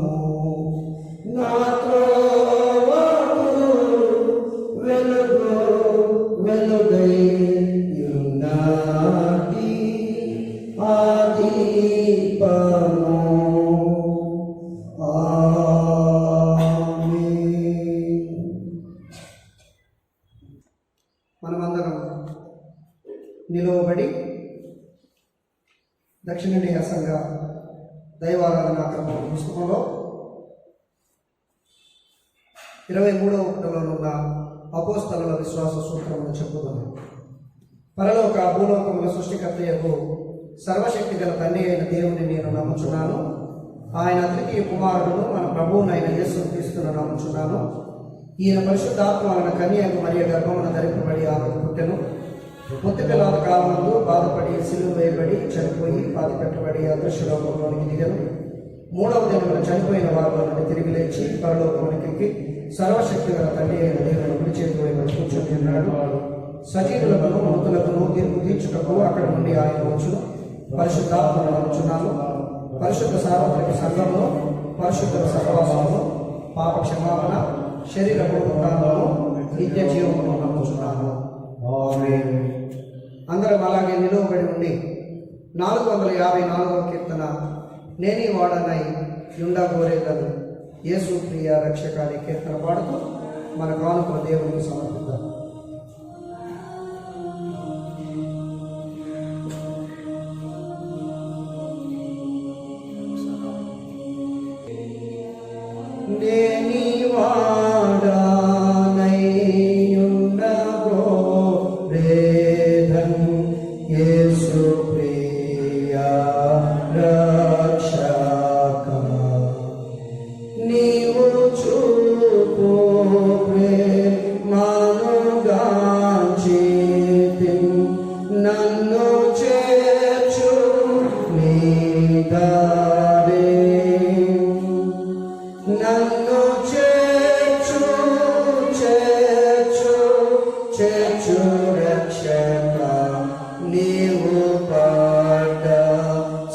Speaker 1: నా త్రోవకు వెలుగై యున్నది ఆ దీపము. మనమందరం నిలువబడి దక్షిణ ఇండియా సంఘ దైవారాధన క్రమం పుస్తకంలో 23వ పుటలోనున్న అపోస్తలుల విశ్వాస సూత్రమును చెప్పుదాం. పరలోక భూలోకముల సృష్టికర్తయకు సర్వశక్తి గల తండ్రి అయిన దేవుని నేను నమ్ముచున్నాను. ఆయన అద్వితీయ కుమారుడును మన ప్రభువునైన యేసు క్రీస్తును నమ్ముచున్నాను. ఈయన పరిశుద్ధాత్మ వలన కన్యకు మరియ గర్భమున ధరింపబడి ఆమెకు పుట్టెను. ముత్తిపిల్లాద కాలమందు బాధపడి సిలువ వేయబడి చనిపోయి పాతి పెట్టబడి అదృశ్యలోకంలోనికి దిగను. 3వ దినమున చనిపోయిన వారిలో నుండి తిరిగి లేచి పరలోకమునికి సర్వశక్తి గల తండ్రి అయిన దేవుని కుడి చేతి వైపు కూర్చొని ఉన్నాడు. సజీవులకును మృతులకును తీర్పు తీర్చుటకు అక్కడ నుండి ఆయన వచ్చును. పరిశుద్ధాత్మను నమ్ముచున్నాను. పరిశుద్ధ సార్వత్రిక సంఘమును, పరిశుద్ధ సహవాసమును, పాప క్షమాపణ, శరీర పునరుద్ధానమును, నిత్య జీవమును నమ్ముచున్నాను. ఆమేన్. అందరం అలాగే నిలువబడి ఉండి 454వ కీర్తన నేనీ వాడనై యుండా గోరేదను యేసు ప్రియ రక్షకాని కీర్తన పాడుతూ మన కానుక దేవునికి సమర్పిద్దాం. నన్ను చేర్చు నీ దారి, నన్ను చేర్చు చేర్చు చేర్చు రక్షక, నీవు పడ్డ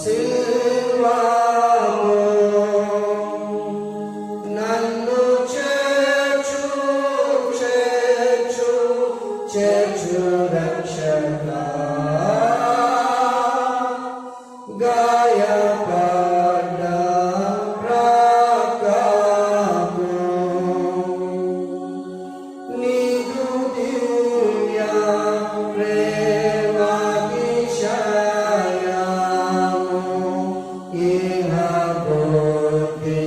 Speaker 1: సిల్వాము. నన్ను చేర్చు చేర్చు చేర్చు రక్షక, గాయపడ్డ రక్తము, నీదు దివ్య ప్రేమాతిశయము, ఇహ బుద్ధి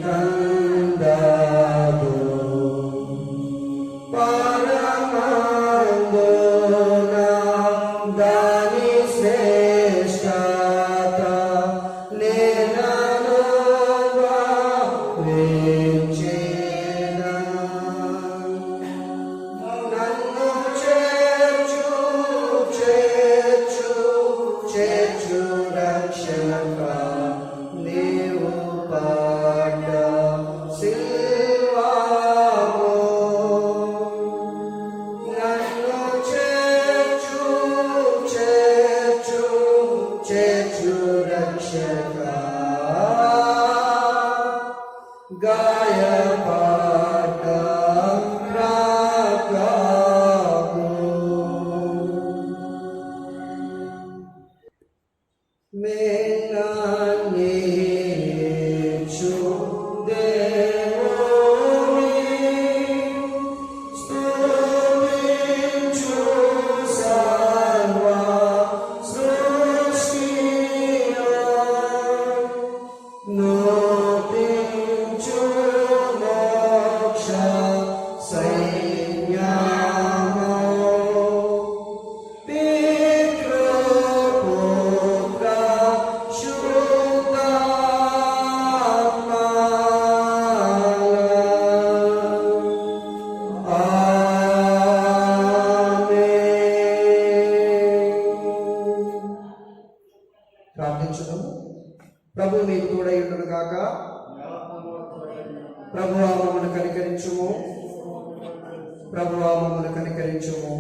Speaker 1: కందదు. పరమందున దాని శ్రేష్టత నేనను భావించేదా. నన్ను చేర్చు చేర్చు చేర్చు రక్షక, నీవు పడ్డ సిల్వాము. నన్ను చేర్చు చేర్చు చేర్చు రక్షక, గాయపడ్డ రక్తము. మేనన్నిచ్చు దేవుని స్తుతించు సర్వ సృష్టిలో, నూతించు మోక్ష సైన్యము, పితృపుత్ర శుద్ధాత్మల. ప్రార్థించుదాము. ప్రభు నీకు తోడైయుండును గాక. ప్రభువా మమ్మల్ని కనికరించుము, ప్రభువా మమ్మల్ని కనికరించుము.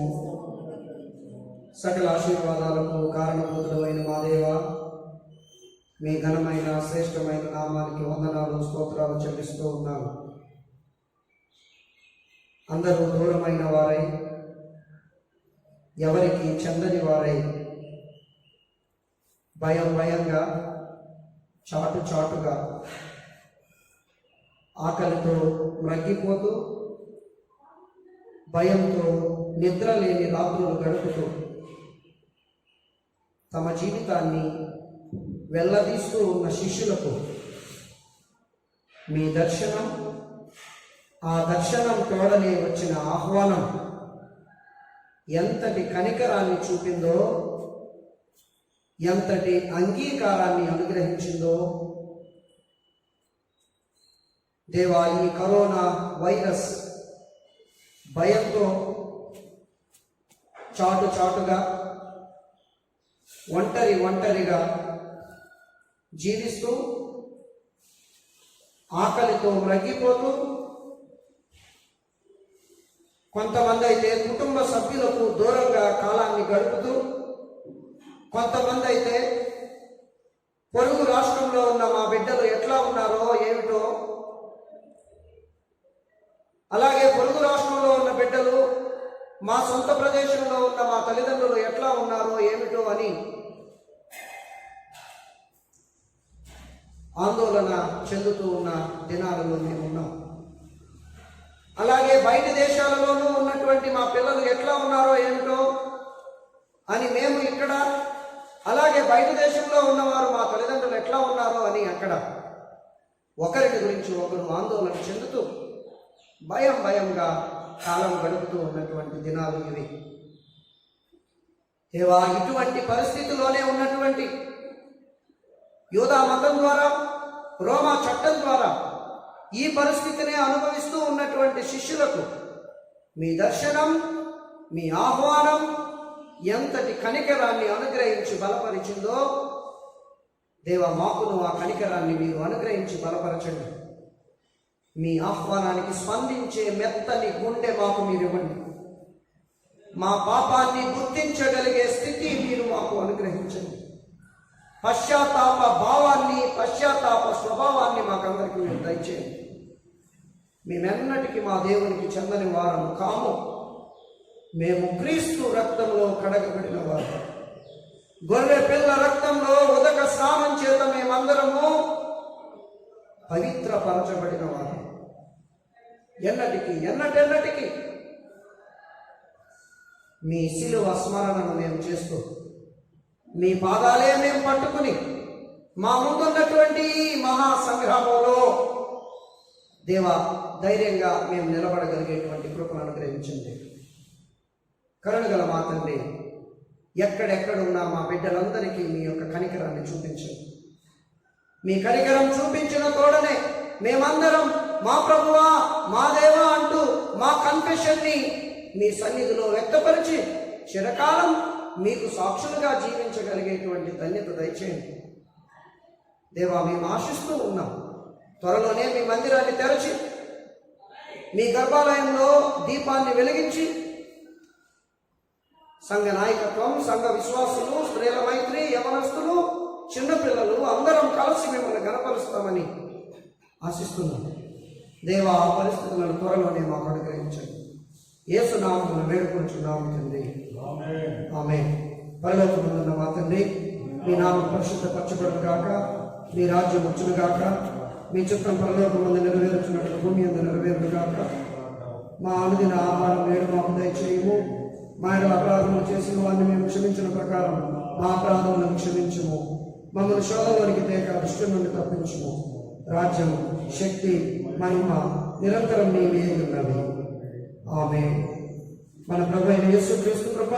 Speaker 1: సకల ఆశీర్వాదాలకు కారణభూతుడమైన మా దేవ, మీ ఘనమైన శ్రేష్టమైన నామానికి వందనాలు స్తోత్రాలు చెల్లిస్తూ ఉన్నాను. అందరూ దూరమైన వారై, ఎవరికి చెందని వారై, భయం భయంగా, చాటు చాటుగా, ఆకలితో మ్రగ్గిపోతూ, భయంతో నిద్ర లేని రాత్రులు గడుపుతూ, తమ జీవితాన్ని వెళ్ళదీస్తూ ఉన్న శిష్యులకు మీ దర్శనం, ఆ దర్శనం తోడనే వచ్చిన ఆహ్వానం ఎంతటి కనికరాన్ని చూపిందో, ఎంతటి అంగీకారాన్ని అనుగ్రహించిందో. దేవా, ఈ కరోనా వైరస్ భయంతో చాటు చాటుగా, ఒంటరిగా జీవిస్తూ, ఆకలితో మ్రగ్గిపోతూ, కొంతమంది అయితే కుటుంబ సభ్యులకు దూరంగా కాలాన్ని గడుపుతూ, కొంతమంది అయితే పొరుగు రాష్ట్రంలో ఉన్న మా బిడ్డలు ఎట్లా ఉన్నారో ఏమిటో, అలాగే పొరుగు రాష్ట్రంలో ఉన్న బిడ్డలు మా సొంత ప్రదేశంలో ఉన్న మా తల్లిదండ్రులు ఎట్లా ఉన్నారో ఏమిటో అని ఆందోళన చెందుతూ ఉన్న దినాలలో మేము ఉన్నాం. అలాగే బయట దేశాలలోనూ ఉన్నటువంటి మా పిల్లలు ఎట్లా ఉన్నారో ఏమిటో అని మేము ఇక్కడ, అలాగే బయట దేశంలో ఉన్నవారు మా తల్లిదండ్రులు ఎట్లా ఉన్నారో అని అక్కడ ఒకరిని గురించి ఒకరు ఆందోళన చెందుతూ భయంగా కాలం గడుపుతూ ఉన్నటువంటి దినాలు ఇవి. దేవా, ఇటువంటి పరిస్థితిలోనే ఉన్నటువంటి యూదా మతం ద్వారా, రోమా చట్టం ద్వారా ఈ పరిస్థితిని అనుభవిస్తూ ఉన్నటువంటి శిష్యులకు మీ దర్శనం, మీ ఆహ్వానం ఎంతటి కనికరాన్ని అనుగ్రహించి బలపరిచిందో దేవా, మాకును ఆ కనికరాన్ని మీరు అనుగ్రహించి బలపరచండి. మీ ఆహ్వానానికి స్పందించే మెత్తని గుండె మాకు మీరు ఇవ్వండి. మా పాపాన్ని గుర్తించగలిగే స్థితి మీరు మాకు అనుగ్రహించండి. పశ్చాత్తాప భావాన్ని, పశ్చాత్తాప స్వభావాన్ని మాకందరికీ మీరు దయచేయండి. మేమెన్నటికీ మా దేవునికి చెందని వారము కాము. మేము క్రీస్తు రక్తంలో కడగబడిన వారు. గొర్రె పిల్ల రక్తంలో ఉదక స్నానం చేత మేమందరము పవిత్రపరచబడిన వారు. ఎన్నటెన్నటికి మీ శిలువ స్మరణను మేము చేస్తూ, మీ పాదాలే మేము పట్టుకుని మా ముందున్నటువంటి మహా సంగ్రామంలో దేవా ధైర్యంగా మేము నిలబడగలిగేటువంటి కృపను అనుగ్రహించండి. కరుణగల మా తండ్రి, ఎక్కడెక్కడున్నా మా బిడ్డలందరికీ మీ యొక్క కనికరాన్ని చూపించండి. మీ కనికరం చూపించిన తోడనే మేమందరం మా ప్రభువా, మా దేవా అంటూ మా కన్ఫెషన్ని మీ సన్నిధిలో వ్యక్తపరిచి చిరకాలం మీకు సాక్షులుగా జీవించగలిగేటువంటి ధన్యత దయచేయండి. దేవా, మేము ఆశిస్తూ ఉన్నాం. త్వరలోనే మీ మందిరాన్ని తెరచి మీ గర్భాలయంలో దీపాన్ని వెలిగించి సంఘ నాయకత్వం, సంఘ విశ్వాసులు, స్త్రీల మైత్రి, యవనస్తులు, చిన్నపిల్లలు అందరం కలిసి మిమ్మల్ని గణపరుస్తామని ఆశిస్తున్నాం. దేవా, ఆ పరిస్థితులను త్వరలోనే మాకు అనుగ్రహించండి. యేసు నామమున వేడుకొంచున్నాము తండ్రి, ఆమేన్. పరలోకమందున్న మా తండ్రి, మీ నామం పరిశుద్ధపరచబడును గాక, మీ రాజ్యం వచ్చును గాక, మీ చిత్తం పరలోకమందు నెరవేర్చున్నట్లు భూమి యందు నెరవేరును గాక. మా అనుదిన ఆహారం నేడు మాకు దయచేయము. మా యొక్క అపరాధములు చేసిన వారిని మేము క్షమించిన ప్రకారం మా అపరాధములను క్షమించుము. మమ్మల్ని శోధనలోనికి తేక దుష్టుల నుండి తప్పించుము. రాజ్యం, శక్తి, మహిమ నిరంతరం నీవే ఉన్నవి. ఆమేన్. మన ప్రభు అయిన యేసుక్రీస్తు కృప,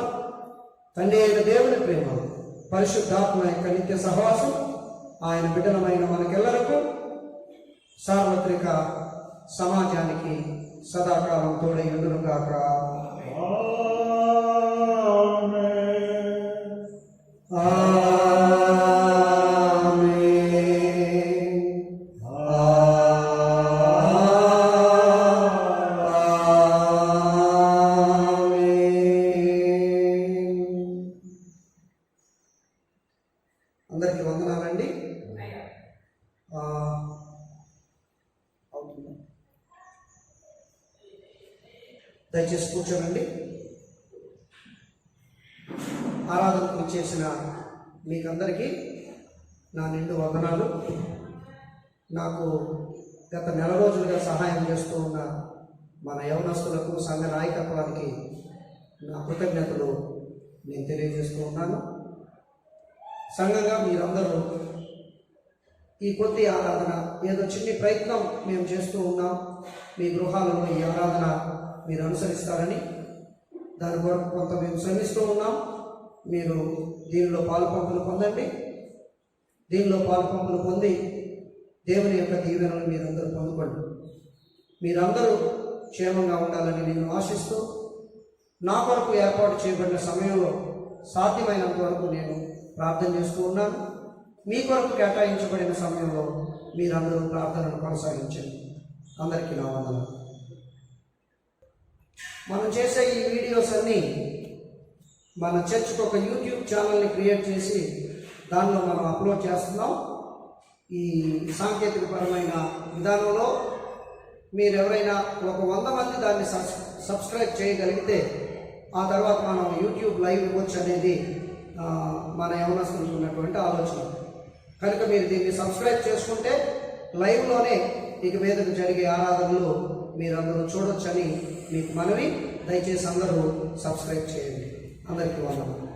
Speaker 1: తండ్రి అయిన దేవుని ప్రేమ, పరిశుద్ధాత్మ యొక్క నిత్య సహవాసం ఆయన బిడ్డలమైన మనకెల్లరకు, సార్వత్రిక సమాజానికి సదాకాలం తోడై ఉండును గాక. అందరికీ వందనాలండి. దయచేసి కూర్చోనండి. ఆరాధనకు చేసిన మీకందరికీ నా నిండు వందనాలు. నాకు గత నెల రోజులుగా సహాయం చేస్తూ ఉన్న మన యవనస్తులకు, సంఘ నాయకత్వానికి నా కృతజ్ఞతలు నేను తెలియజేస్తూ ఉన్నాను. సంఘంగా మీరందరూ ఈ కొద్ది ఆరాధన, ఏదో చిన్ని ప్రయత్నం మేము చేస్తూ ఉన్నాం. మీ గృహాలలో ఈ ఆరాధన మీరు అనుసరిస్తారని, దాని కొరకు కొంత మేము శ్రమిస్తూ ఉన్నాం. మీరు దీనిలో పాలుపంపులు పొందండి. దీనిలో పాలుపంపులు పొంది దేవుని యొక్క దీవెనలు మీరందరూ పొందుకోండి. మీరందరూ క్షేమంగా ఉండాలని నేను ఆశిస్తూ, నా కొరకు ఏర్పాటు చేయబడిన సమయంలో సాధ్యమైనంత వరకు నేను ప్రార్థన చేస్తూ ఉన్నాను. మీ కొరకు కేటాయించబడిన సమయంలో మీరందరూ ప్రార్థనను కొనసాగించండి. అందరికీ నా వందనాలు. మనం చేసే ఈ వీడియోస్ అన్నీ మన చర్చ్కి ఒక యూట్యూబ్ ఛానల్ని క్రియేట్ చేసి దానిలో మనం అప్లోడ్ చేస్తున్నాం. ఈ సాంకేతికపరమైన విధానంలో మీరు ఎవరైనా ఒక 100 మంది దాన్ని సబ్స్క్రైబ్ చేయగలిగితే ఆ తర్వాత మనం యూట్యూబ్ లైవ్ ఇవ్వచ్చు అనేది మన యవనస్తులకు ఉన్నటువంటి ఆలోచన. కనుక మీరు దీన్ని సబ్స్క్రైబ్ చేసుకుంటే లైవ్లోనే ఇక మీదకు జరిగే ఆరాధనలు మీరందరూ చూడొచ్చని మీకు మనవి. దయచేసి అందరూ సబ్స్క్రైబ్ చేయండి. అందరికీ వందనాలు.